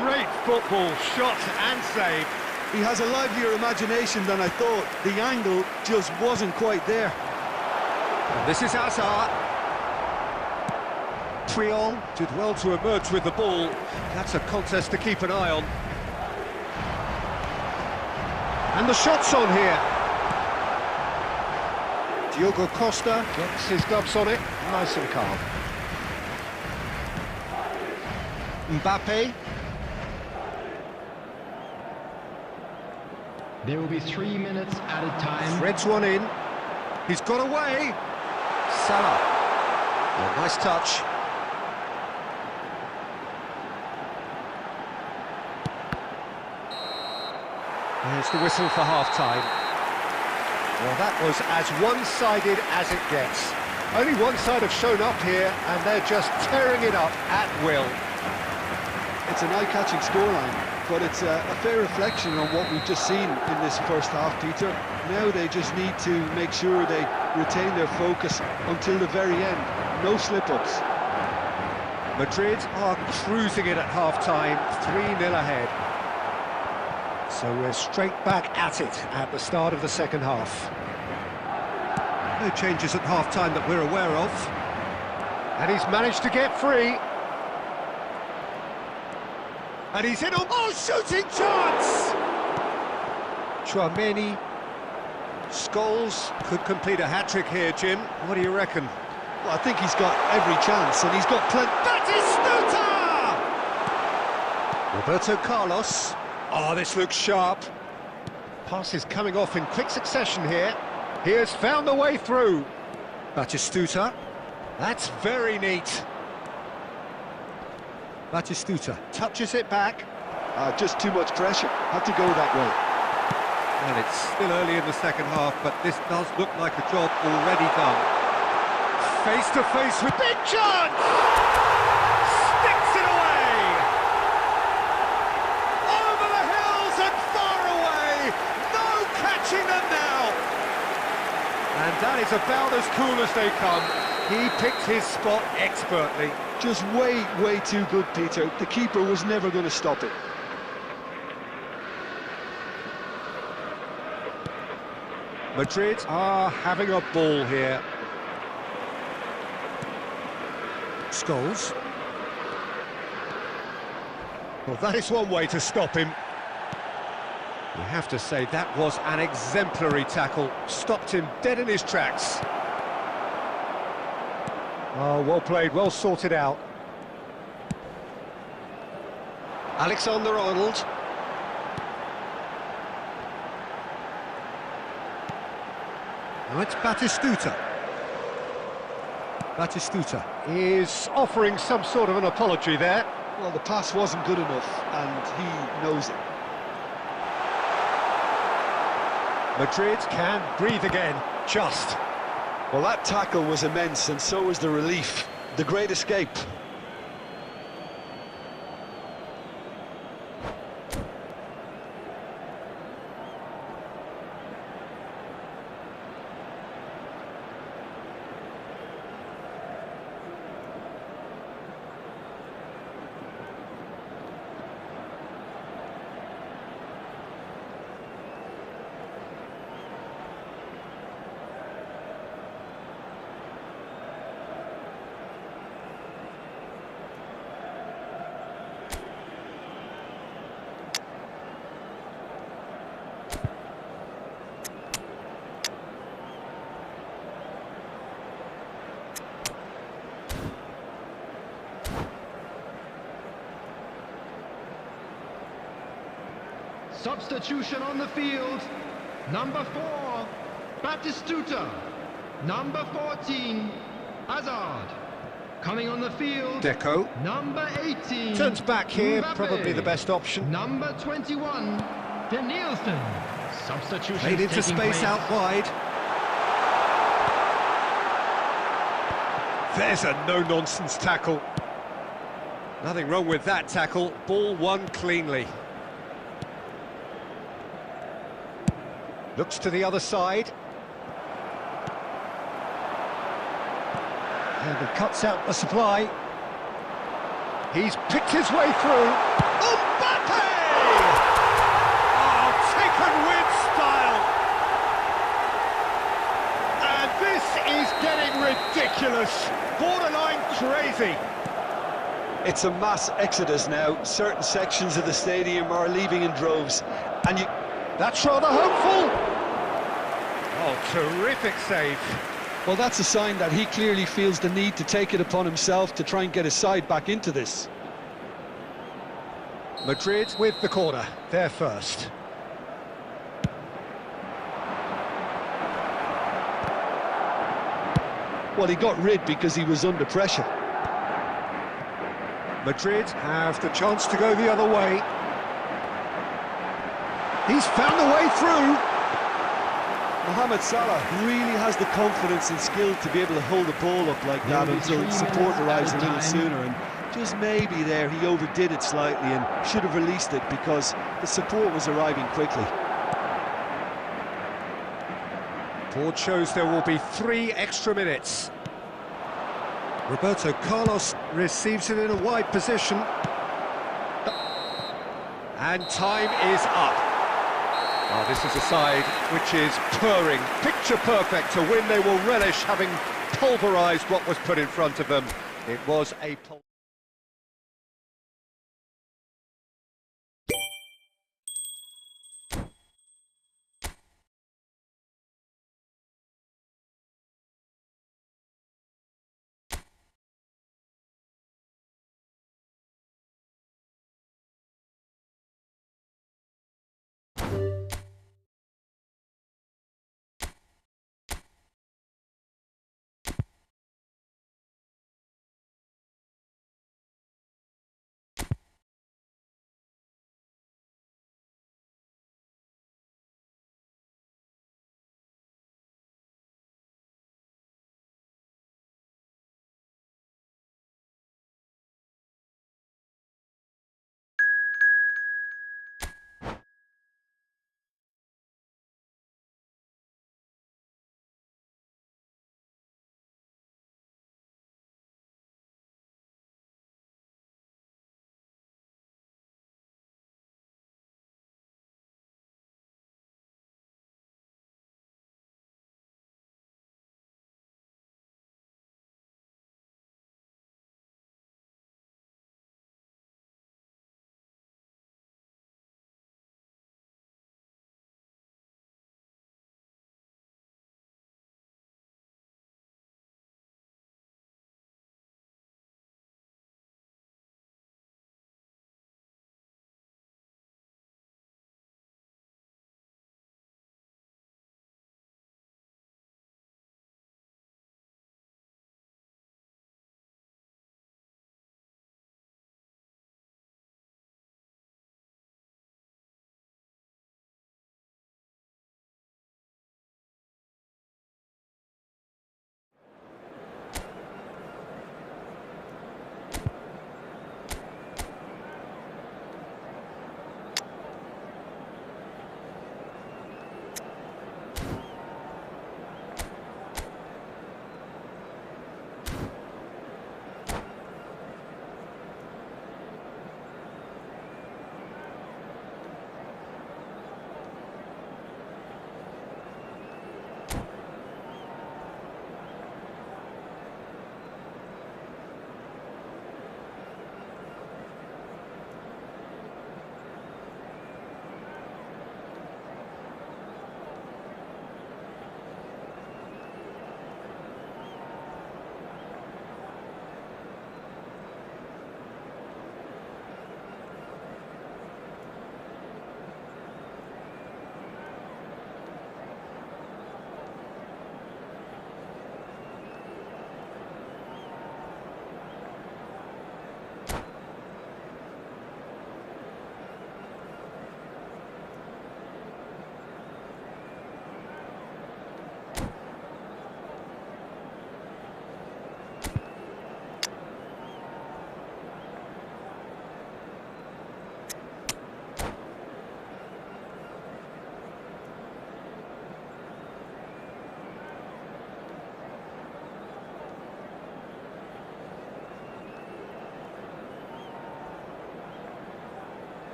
Great football, shot and save. He has a livelier imagination than I thought. The angle just wasn't quite there. And this is Azar. Triol did well to emerge with the ball. That's a contest to keep an eye on. And the shot's on here. Diogo Costa gets his gloves on it, nice and calm. Mbappe. There will be 3 minutes at a time. Threads one in. He's got away. Salah. Oh, nice touch. There's the whistle for half-time. Well, that was as one-sided as it gets. Only one side have shown up here, and they're just tearing it up at will. It's an eye-catching scoreline, but it's a fair reflection on what we've just seen in this first half, Peter. Now they just need to make sure they retain their focus until the very end. No slip-ups. Madrid are cruising it at half-time, 3-0 ahead. So we're straight back at it at the start of the second half. No changes at half-time that we're aware of. And he's managed to get free. And he's in on... Oh, shooting chance! Chouameni. Scholes could complete a hat-trick here, Jim. What do you reckon? Well, I think he's got every chance, and he's got plenty. Batistuta! Roberto Carlos. Oh, this looks sharp. Passes coming off in quick succession here. He has found the way through. Batistuta. That's very neat. Batistuta touches it back. Just too much pressure. Had to go that way. And it's still early in the second half, but this does look like a job already done. Face to face with big chance! Sticks it away! Over the hills and far away! No catching them now! And that is about as cool as they come. He picked his spot expertly. Just way too good, Peter. The keeper was never going to stop it. Madrid are having a ball here. Scholes. Well, that is one way to stop him. You have to say that was an exemplary tackle. Stopped him dead in his tracks. Oh, well played, well sorted out. Alexander-Arnold. Now it's Batistuta. Batistuta is offering some sort of an apology there. Well, the pass wasn't good enough, and he knows it. Madrid can breathe again, just. Well, that tackle was immense, and so was the relief. The great escape. Substitution on the field. Number 4, Batistuta. Number 14, Hazard. Coming on the field, Deco. number 18. Turns back here, Mbappe. probably the best option. Number 21, De Nielsen. Substitution Played into space out wide. There's a no-nonsense tackle. Nothing wrong with that tackle. Ball won cleanly. Looks to the other side. And he cuts out the supply. He's picked his way through. Mbappe! Oh, taken with style. And this is getting ridiculous. Borderline crazy. It's a mass exodus now. Certain sections of the stadium are leaving in droves. And That's rather hopeful. Oh, terrific save. well, that's a sign that he clearly feels the need to take it upon himself to try and get his side back into this. Madrid with the corner, they're first. Well, he got rid because he was under pressure. Madrid have the chance to go the other way. He's found the way through. Mohamed Salah really has the confidence and skill to be able to hold the ball up like that until support arrives a little sooner, and just maybe there he overdid it slightly and should have released it because the support was arriving quickly. Board shows there will be 3 extra minutes. Roberto Carlos receives it in a wide position. And time is up. Oh, this is a side which is purring, picture perfect to win. They will relish having pulverised what was put in front of them. It was a...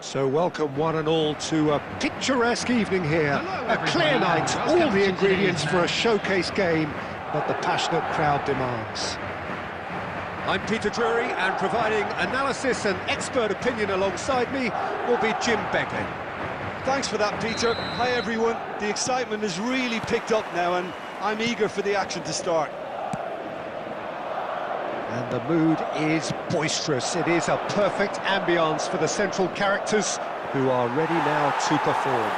So welcome one and all to a picturesque evening here. Hello, A clear everybody, night, and all welcome the to ingredients today's for a match. showcase game that the passionate crowd demands. I'm Peter Drury, and providing analysis and expert opinion alongside me will be Jim Begley. Thanks for that, Peter. Hi, everyone. The excitement has really picked up now, and I'm eager for the action to start. And the mood is boisterous. It is a perfect ambience for the central characters who are ready now to perform.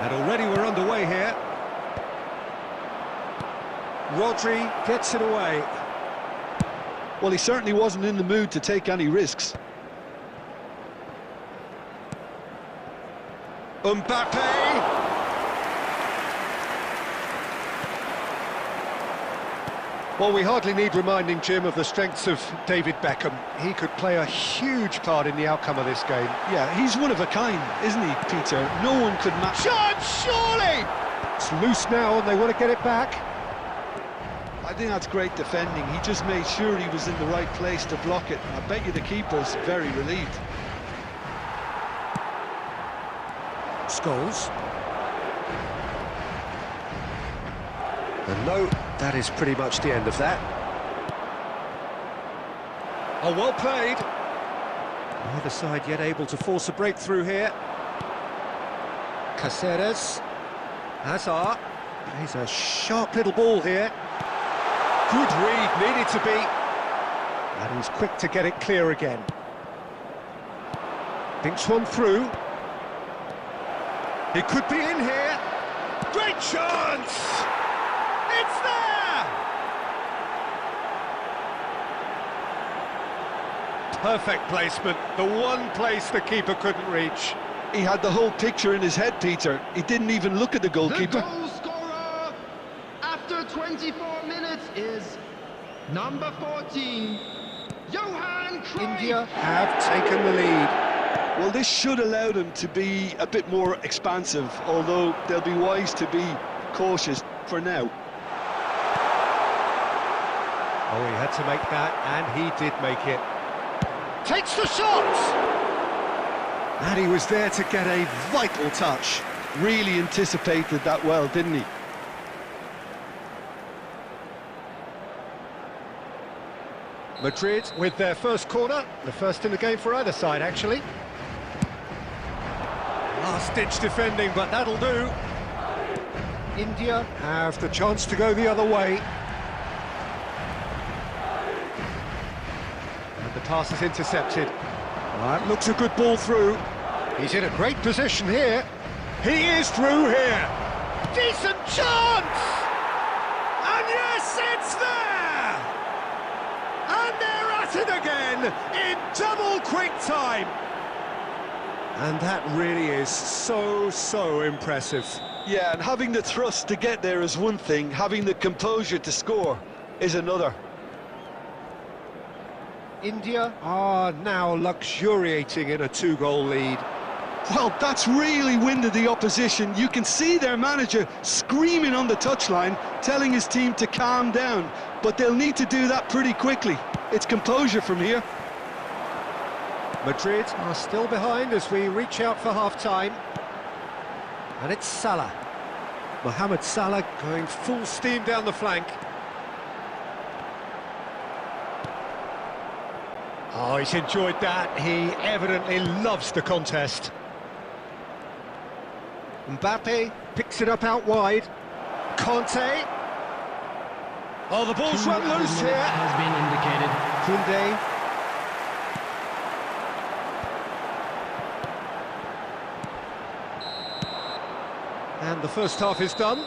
And already we're underway here. Rodri gets it away. Well, he certainly wasn't in the mood to take any risks. Mbappe! Well, we hardly need reminding, Jim, of the strengths of David Beckham. He could play a huge part in the outcome of this game. Yeah, he's one of a kind, isn't he, Peter? No one could match... Chance, surely! It's loose now and they want to get it back. I think that's great defending. He just made sure he was in the right place to block it. I bet you the keeper's very relieved. Scholes. And no, that is pretty much the end of that. Oh, well played. Neither side yet able to force a breakthrough here. Caceres. Hazard. Plays a sharp little ball here. Good read, needed to be. And he's quick to get it clear again. Thinks one through. He could be in here. Great chance! It's there! Perfect placement, the one place the keeper couldn't reach. He had the whole picture in his head, Peter. He didn't even look at the The goalkeeper. goal scorer after 24 minutes is number 14, Johan Cruyff. India have taken the lead. Well, this should allow them to be a bit more expansive, although they'll be wise to be cautious for now. Oh, he had to make that, and he did make it. Takes the shot! And he was there to get a vital touch. Really anticipated that well, didn't he? Madrid with their first corner, the first in the game for either side, actually. Last-ditch defending, but that'll do. India have the chance to go the other way. And the pass is intercepted. That looks a good ball through. He's in a great position here. He is through here. Decent chance! And yes, it's there! And they're at it again in double quick time. And that really is so impressive. Yeah, and having the thrust to get there is one thing, having the composure to score is another. India are now luxuriating in a two-goal lead. Well, that's really winded the opposition. You can see their manager screaming on the touchline, telling his team to calm down, but they'll need to do that pretty quickly. It's composure from here. Madrid are still behind as we reach out for half-time. And it's Salah. Mohamed Salah going full steam down the flank. Oh, he's enjoyed that. He evidently loves the contest. Mbappe picks it up out wide. Conte. Oh, the ball's run loose here. Has been indicated. Koundé. And the first half is done.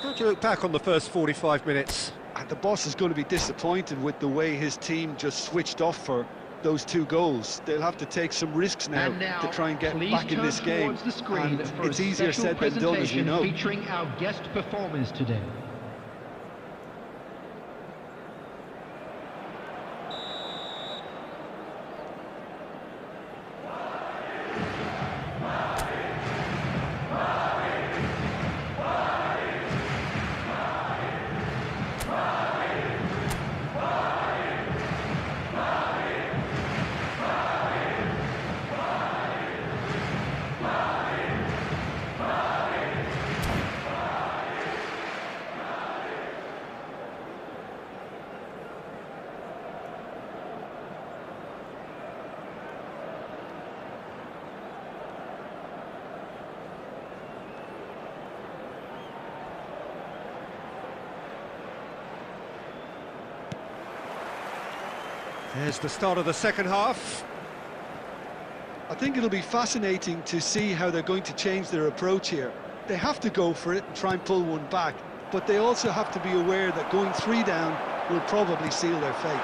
How do you look back on the first 45 minutes? And the boss is going to be disappointed with the way his team just switched off for those two goals. They'll have to take some risks now, to try and get back in this game. The screen And for it's a easier special said than done, as you presentation know. featuring our guest performers today. Here's the start of the second half. I think it'll be fascinating to see how they're going to change their approach here. They have to go for it and try and pull one back, but they also have to be aware that going 3 down will probably seal their fate.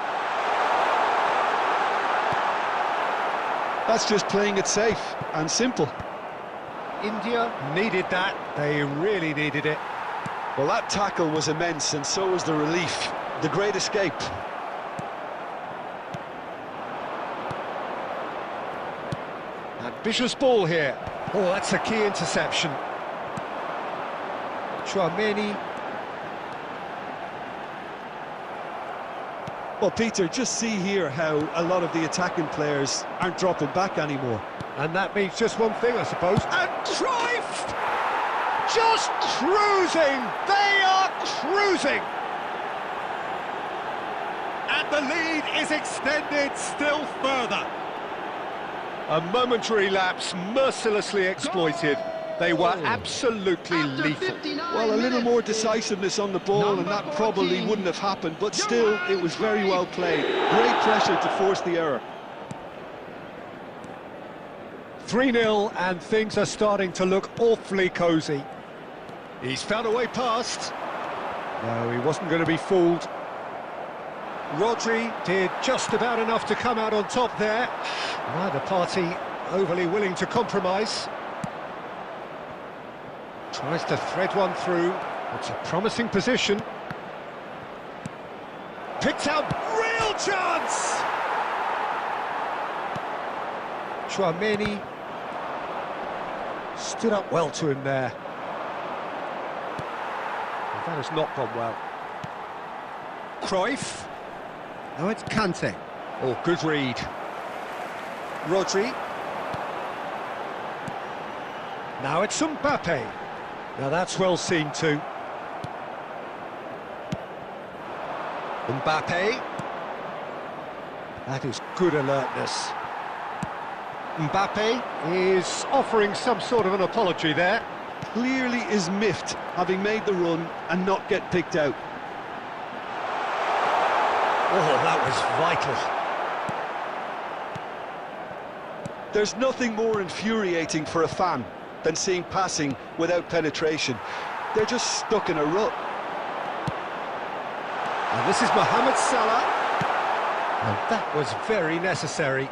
That's just playing it safe and simple. India needed that. They really needed it. Well, that tackle was immense, and so was the relief. The great escape. Ambitious ball here. Oh, that's a key interception. Chouameni. Well, Peter, just see here how a lot of the attacking players aren't dropping back anymore. And that means just one thing, I suppose. And Cruyff! Just cruising! They are cruising! And the lead is extended still further. A momentary lapse mercilessly exploited. They were absolutely lethal. Well, a little more decisiveness on the ball and that probably wouldn't have happened, but still, it was very well played. Great pressure to force the error. 3-0 and things are starting to look awfully cosy. He's found a way past. No, he wasn't going to be fooled. Rodri did just about enough to come out on top there. Neither party overly willing to compromise. Tries to thread one through. It's a promising position. Picked out, real chance! Chouameni stood up well to him there. That has not gone well. Cruyff. Now it's Kante. Oh, good read. Rodri. Now it's Mbappe. Now that's well seen too. Mbappe. That is good alertness. Mbappe is offering some sort of an apology there. Clearly is miffed, having made the run and not get picked out. Oh, that was vital. There's nothing more infuriating for a fan than seeing passing without penetration. They're just stuck in a rut. And this is Mohamed Salah. And that was very necessary.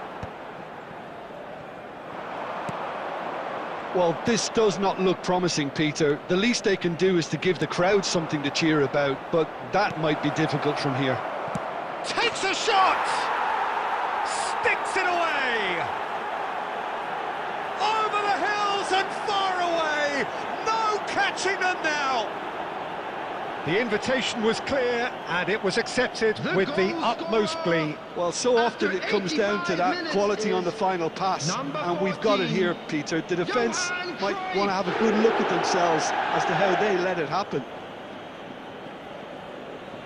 Well, this does not look promising, Peter. The least they can do is to give the crowd something to cheer about, but that might be difficult from here. Takes a shot! Sticks it away! Over the hills and far away! No catching them now! The invitation was clear and it was accepted with the utmost glee. Well, so often it comes down to that quality on the final pass, and we've got it here, Peter. The defence might want to have a good look at themselves as to how they let it happen.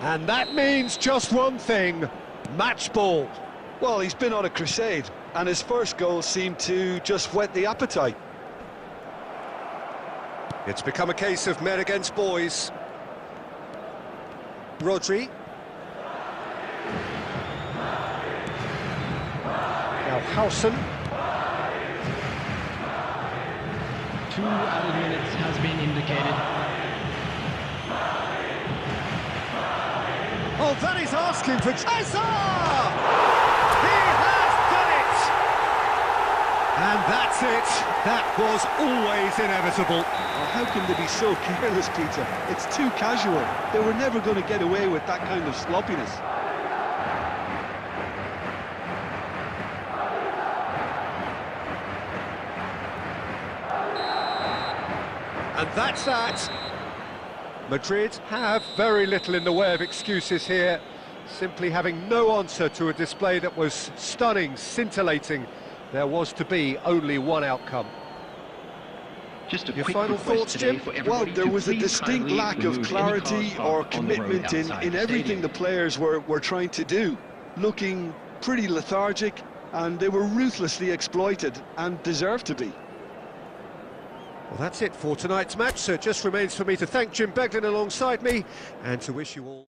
And that means just one thing, match ball. Well, he's been on a crusade, and his first goal seemed to just whet the appetite. It's become a case of men against boys. Rodri. Now Howson. 2 added minutes has been indicated. Oh, that is asking for... Hazard! He has done it! And that's it. That was always inevitable. Oh, how can they be so careless, Peter? It's too casual. They were never going to get away with that kind of sloppiness. And that's that. Madrid have very little in the way of excuses here, simply having no answer to a display that was stunning, scintillating. There was to be only one outcome. Just a Your quick final request thoughts, today Jim? for Well, everybody there to was a please distinct kindly lack of remove any clarity cars or parked on the road commitment outside in the everything stadium. the players were trying to do. Looking pretty lethargic, and they were ruthlessly exploited, and deserved to be. Well, that's it for tonight's match, so it just remains for me to thank Jim Beglin alongside me, and to wish you all...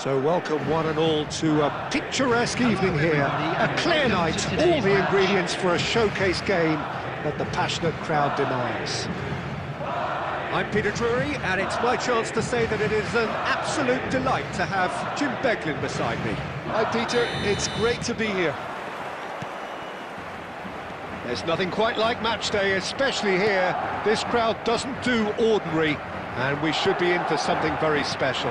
So welcome one and all to a picturesque evening here. A clear night, all the ingredients for a showcase game that the passionate crowd demands. I'm Peter Drury, and it's my chance to say that it is an absolute delight to have Jim Beglin beside me. Hi Peter, it's great to be here. There's nothing quite like match day, especially here. This crowd doesn't do ordinary, and we should be in for something very special.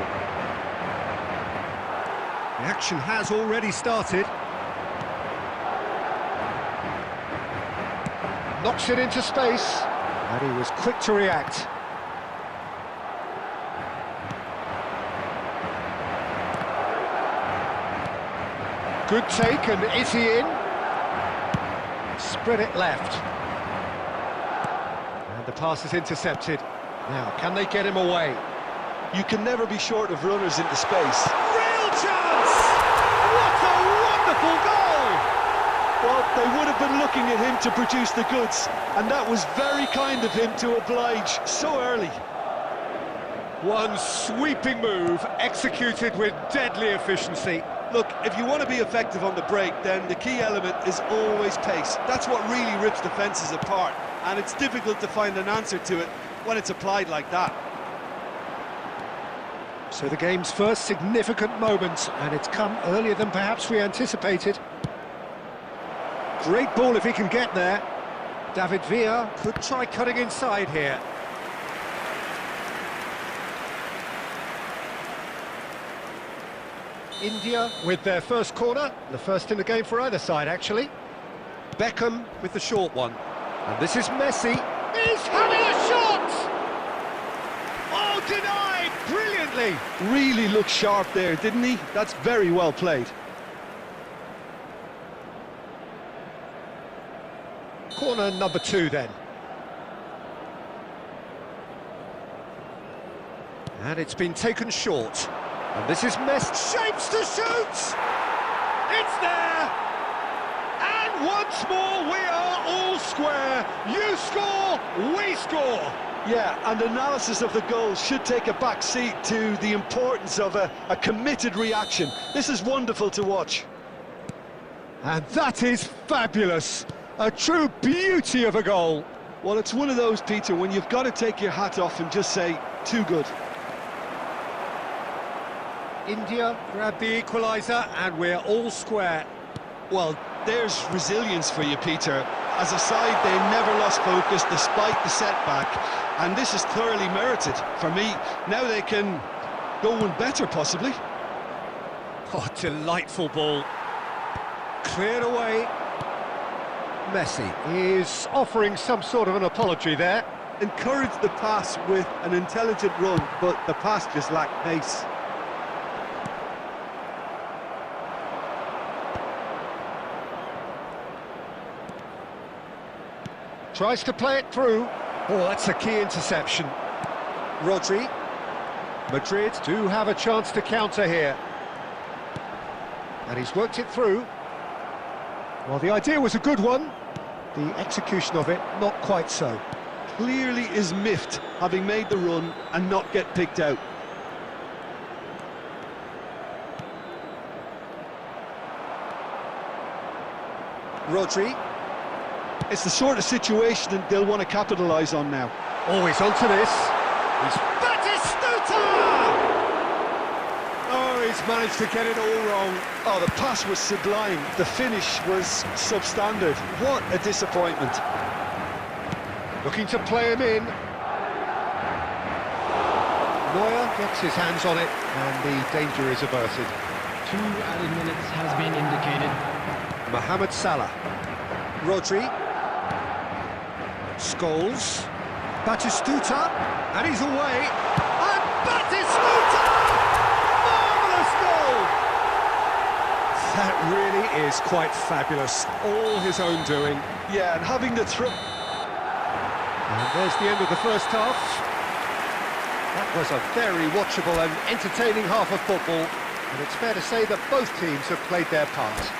The action has already started. Knocks it into space, and he was quick to react. Good take, and is he in? Spread it left. And the pass is intercepted. Now, can they get him away? You can never be short of runners into space. Real chance! What a wonderful goal! Well, they would have been looking at him to produce the goods, and that was very kind of him to oblige so early. One sweeping move, executed with deadly efficiency. Look, if you want to be effective on the break, then the key element is always pace. That's what really rips defences apart, and it's difficult to find an answer to it when it's applied like that. So the game's first significant moment, and it's come earlier than perhaps we anticipated. Great ball if he can get there. David Villa could try cutting inside here. India with their first corner, the first in the game for either side, actually. Beckham with the short one. And this is Messi. He's having a shot! Oh, denied brilliantly! Really looked sharp there, didn't he? That's very well played. Corner number 2 then. And it's been taken short. And this is Messi. Shapes to shoot! It's there! And once more we are all square. You score, we score! Yeah, and analysis of the goal should take a back seat to the importance of a committed reaction. This is wonderful to watch. And that is fabulous. A true beauty of a goal. Well, it's one of those, Peter, when you've got to take your hat off and just say, too good. India grab the equaliser, and we're all square. Well, there's resilience for you, Peter. As a side, they never lost focus despite the setback, and this is thoroughly merited for me. Now they can go one better, possibly. Oh, delightful ball. Cleared away. Messi is offering some sort of an apology there. Encouraged the pass with an intelligent run, but the pass just lacked pace. Tries to play it through. Oh, that's a key interception. Rodri. Madrid do have a chance to counter here. And he's worked it through. Well, the idea was a good one. The execution of it, not quite so. Clearly is miffed, having made the run and not get picked out. Rodri. It's the sort of situation that they'll want to capitalise on now. Oh, he's onto this. He's Batistuta! Oh, he's managed to get it all wrong. Oh, the pass was sublime. The finish was substandard. What a disappointment. Looking to play him in. Neuer gets his hands on it, and the danger is averted. 2 added minutes has been indicated. Mohamed Salah. Rodri. Scholes. Batistuta. And he's away. And Batistuta! Marvellous goal! That really is quite fabulous. All his own doing. Yeah, and having the throw. And there's the end of the first half. That was a very watchable and entertaining half of football, and it's fair to say that both teams have played their part.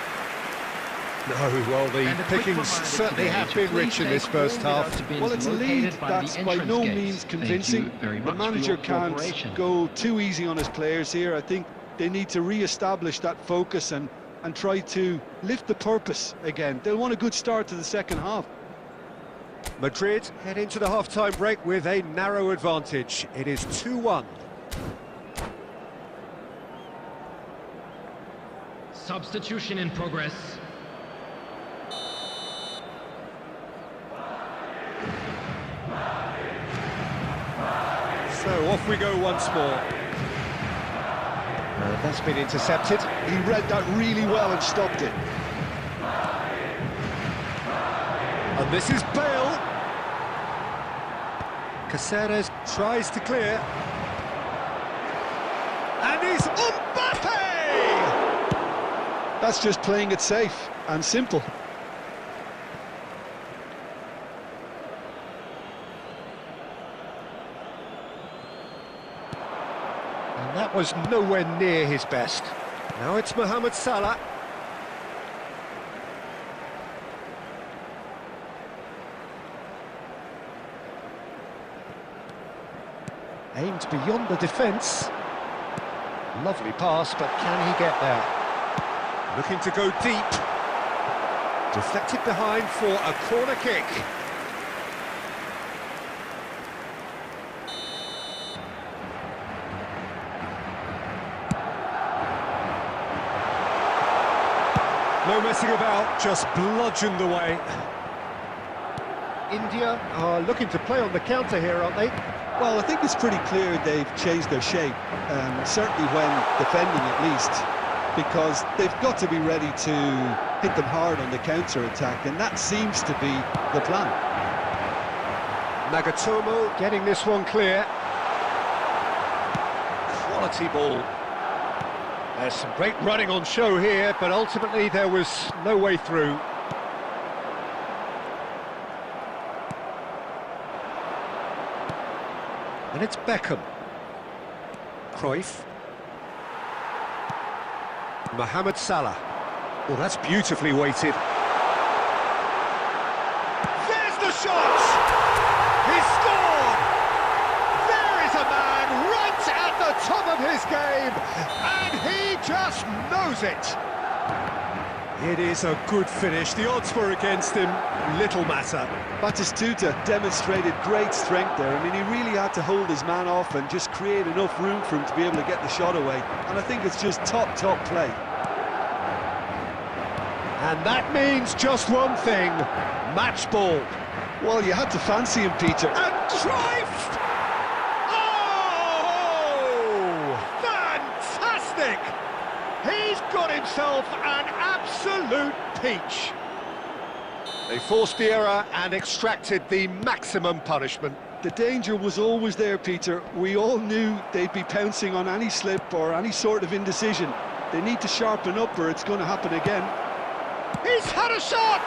No, well, the pickings certainly have been rich in this first half. Well, it's a lead that's by no means convincing. The manager can't go too easy on his players here. I think They need to re-establish that focus and try to lift the purpose again. They'll want a good start to the second half. Madrid head into the half-time break with a narrow advantage. It is 2-1. Substitution in progress. So off we go once more. That's been intercepted. He read that really well and stopped it. And this is Bale. Caceres tries to clear. And he's Mbappe! That's just playing it safe and simple. And that was nowhere near his best. Now it's Mohamed Salah. Aimed beyond the defence. Lovely pass, but can he get there? Looking to go deep. Deflected behind for a corner kick. No messing about, just bludgeoned away. India are looking to play on the counter here, aren't they? Well, I think it's pretty clear they've changed their shape, certainly when defending at least, because they've got to be ready to hit them hard on the counter-attack, and that seems to be the plan. Nagatomo getting this one clear. Quality ball. There's some great running on show here, but ultimately there was no way through. And it's Beckham. Cruyff. Mohamed Salah. Oh, that's beautifully weighted. There's the shot! He scored! There is a man right at the top of his game, and he just knows it. It is a good finish. The odds were against him. Little matter. Batistuta demonstrated great strength there. I mean, he really had to hold his man off and just create enough room for him to be able to get the shot away. And I think it's just top play. And that means just one thing. Match ball. Well, you had to fancy him, Peter. And Cruyff! Oh! Fantastic! He's got himself an absolute peach. They forced the error and extracted the maximum punishment. The danger was always there, Peter. We all knew they'd be pouncing on any slip or any sort of indecision. They need to sharpen up or it's going to happen again. He's had a shot!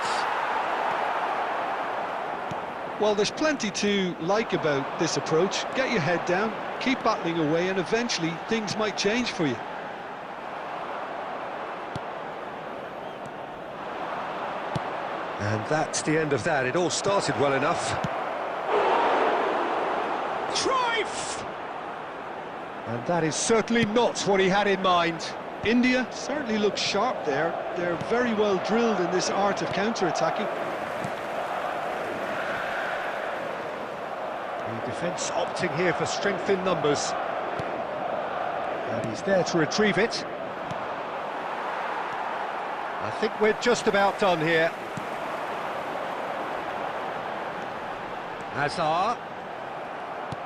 Well, there's plenty to like about this approach. Get your head down, keep battling away, and eventually things might change for you. And that's the end of that. It all started well enough. Cruyff! And that is certainly not what he had in mind. India certainly looks sharp there. They're very well drilled in this art of counter-attacking. The defence opting here for strength in numbers. And he's there to retrieve it. I think we're just about done here. Hazard.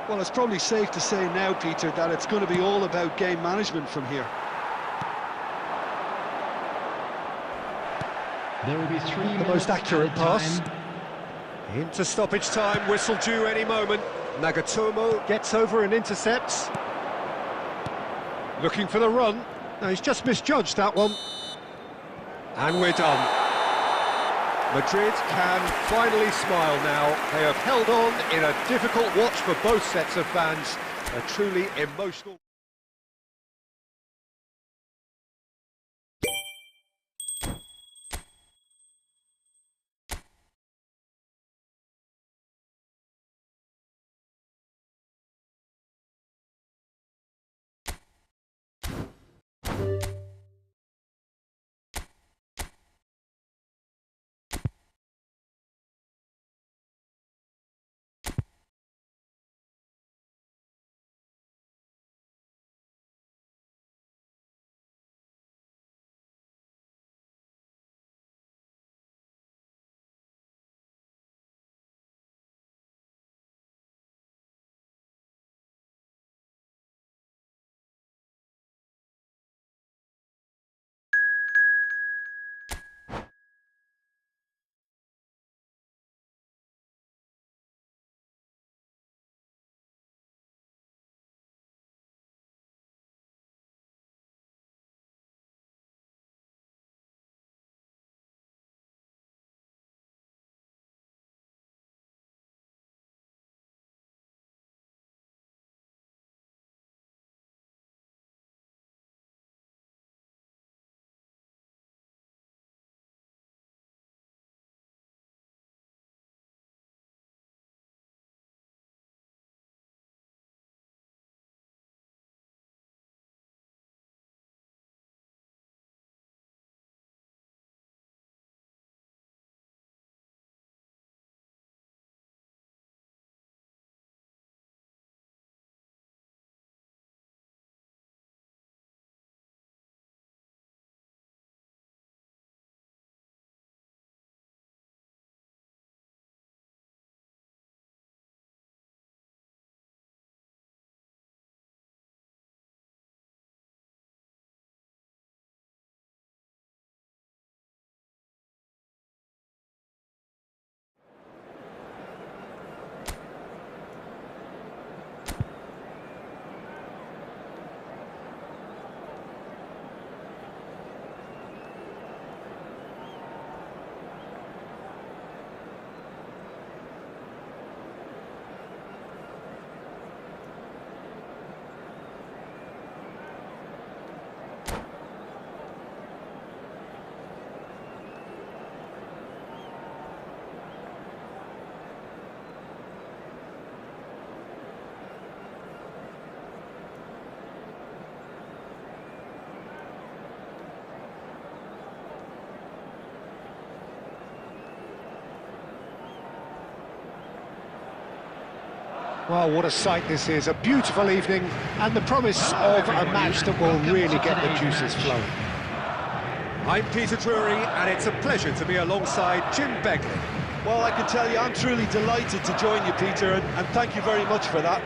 Well, it's probably safe to say now, Peter, that it's going to be all about game management from here. There will be 3 minutes. The most accurate pass. Time. Into stoppage time, whistle due any moment. Nagatomo gets over and intercepts. Looking for the run. No, he's just misjudged that one. And we're done. Madrid can finally smile now. They have held on in a difficult watch for both sets of fans. A truly emotional... Well, what a sight this is, a beautiful evening, and the promise of a match that will really get the juices flowing. I'm Peter Drury, and it's a pleasure to be alongside Jim Begley. Well, I can tell you, I'm truly delighted to join you, Peter, and thank you very much for that.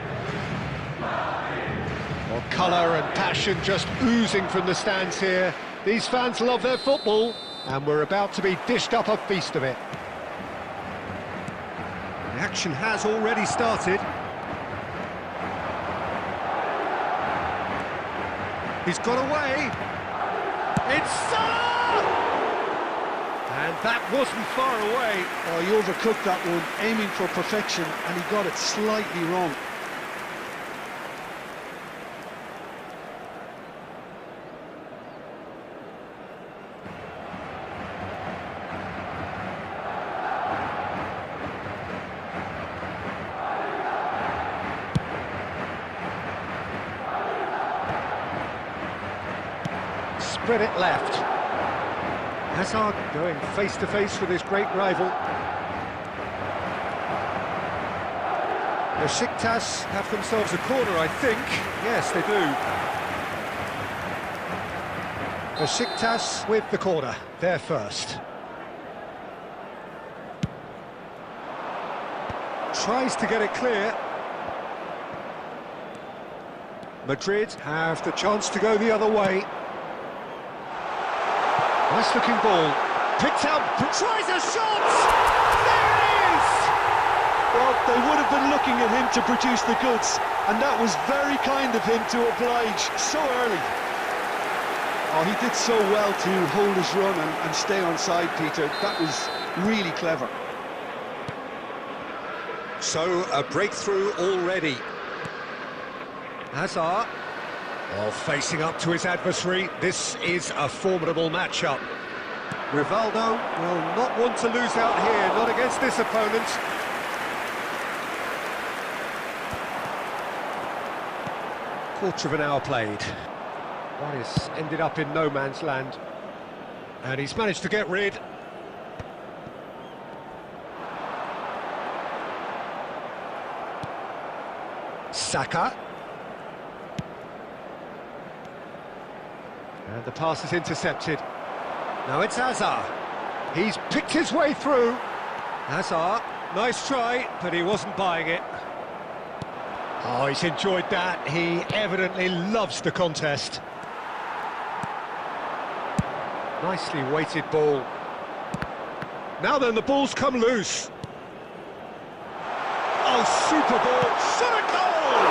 Well, colour and passion just oozing from the stands here. These fans love their football, and we're about to be dished up a feast of it. The action has already started. He's got away. It's Salah! And that wasn't far away. Oh, he overcooked that one, aiming for perfection, and he got it slightly wrong. Spread it left. Hazard going face-to-face with his great rival. Besiktas have themselves a corner, I think. Yes, they do. Besiktas with the corner, they're first. Tries to get it clear. Madrid have the chance to go the other way. Nice looking ball, picked out, tries a shot! There it is! Well, they would have been looking at him to produce the goods, and that was very kind of him to oblige so early. Oh, he did so well to hold his run and stay on side, Peter. That was really clever. So, a breakthrough already. Hazard. Well, facing up to his adversary, this is a formidable matchup. Rivaldo will not want to lose out here, not against this opponent. Quarter of an hour played. One has ended up in no man's land. And he's managed to get rid. Saka. And the pass is intercepted. Now it's Hazard. He's picked his way through. Hazard, nice try, but he wasn't buying it. Oh, he's enjoyed that. He evidently loves the contest. Nicely weighted ball. Now then, the ball's come loose. Oh, super ball. Shot a goal!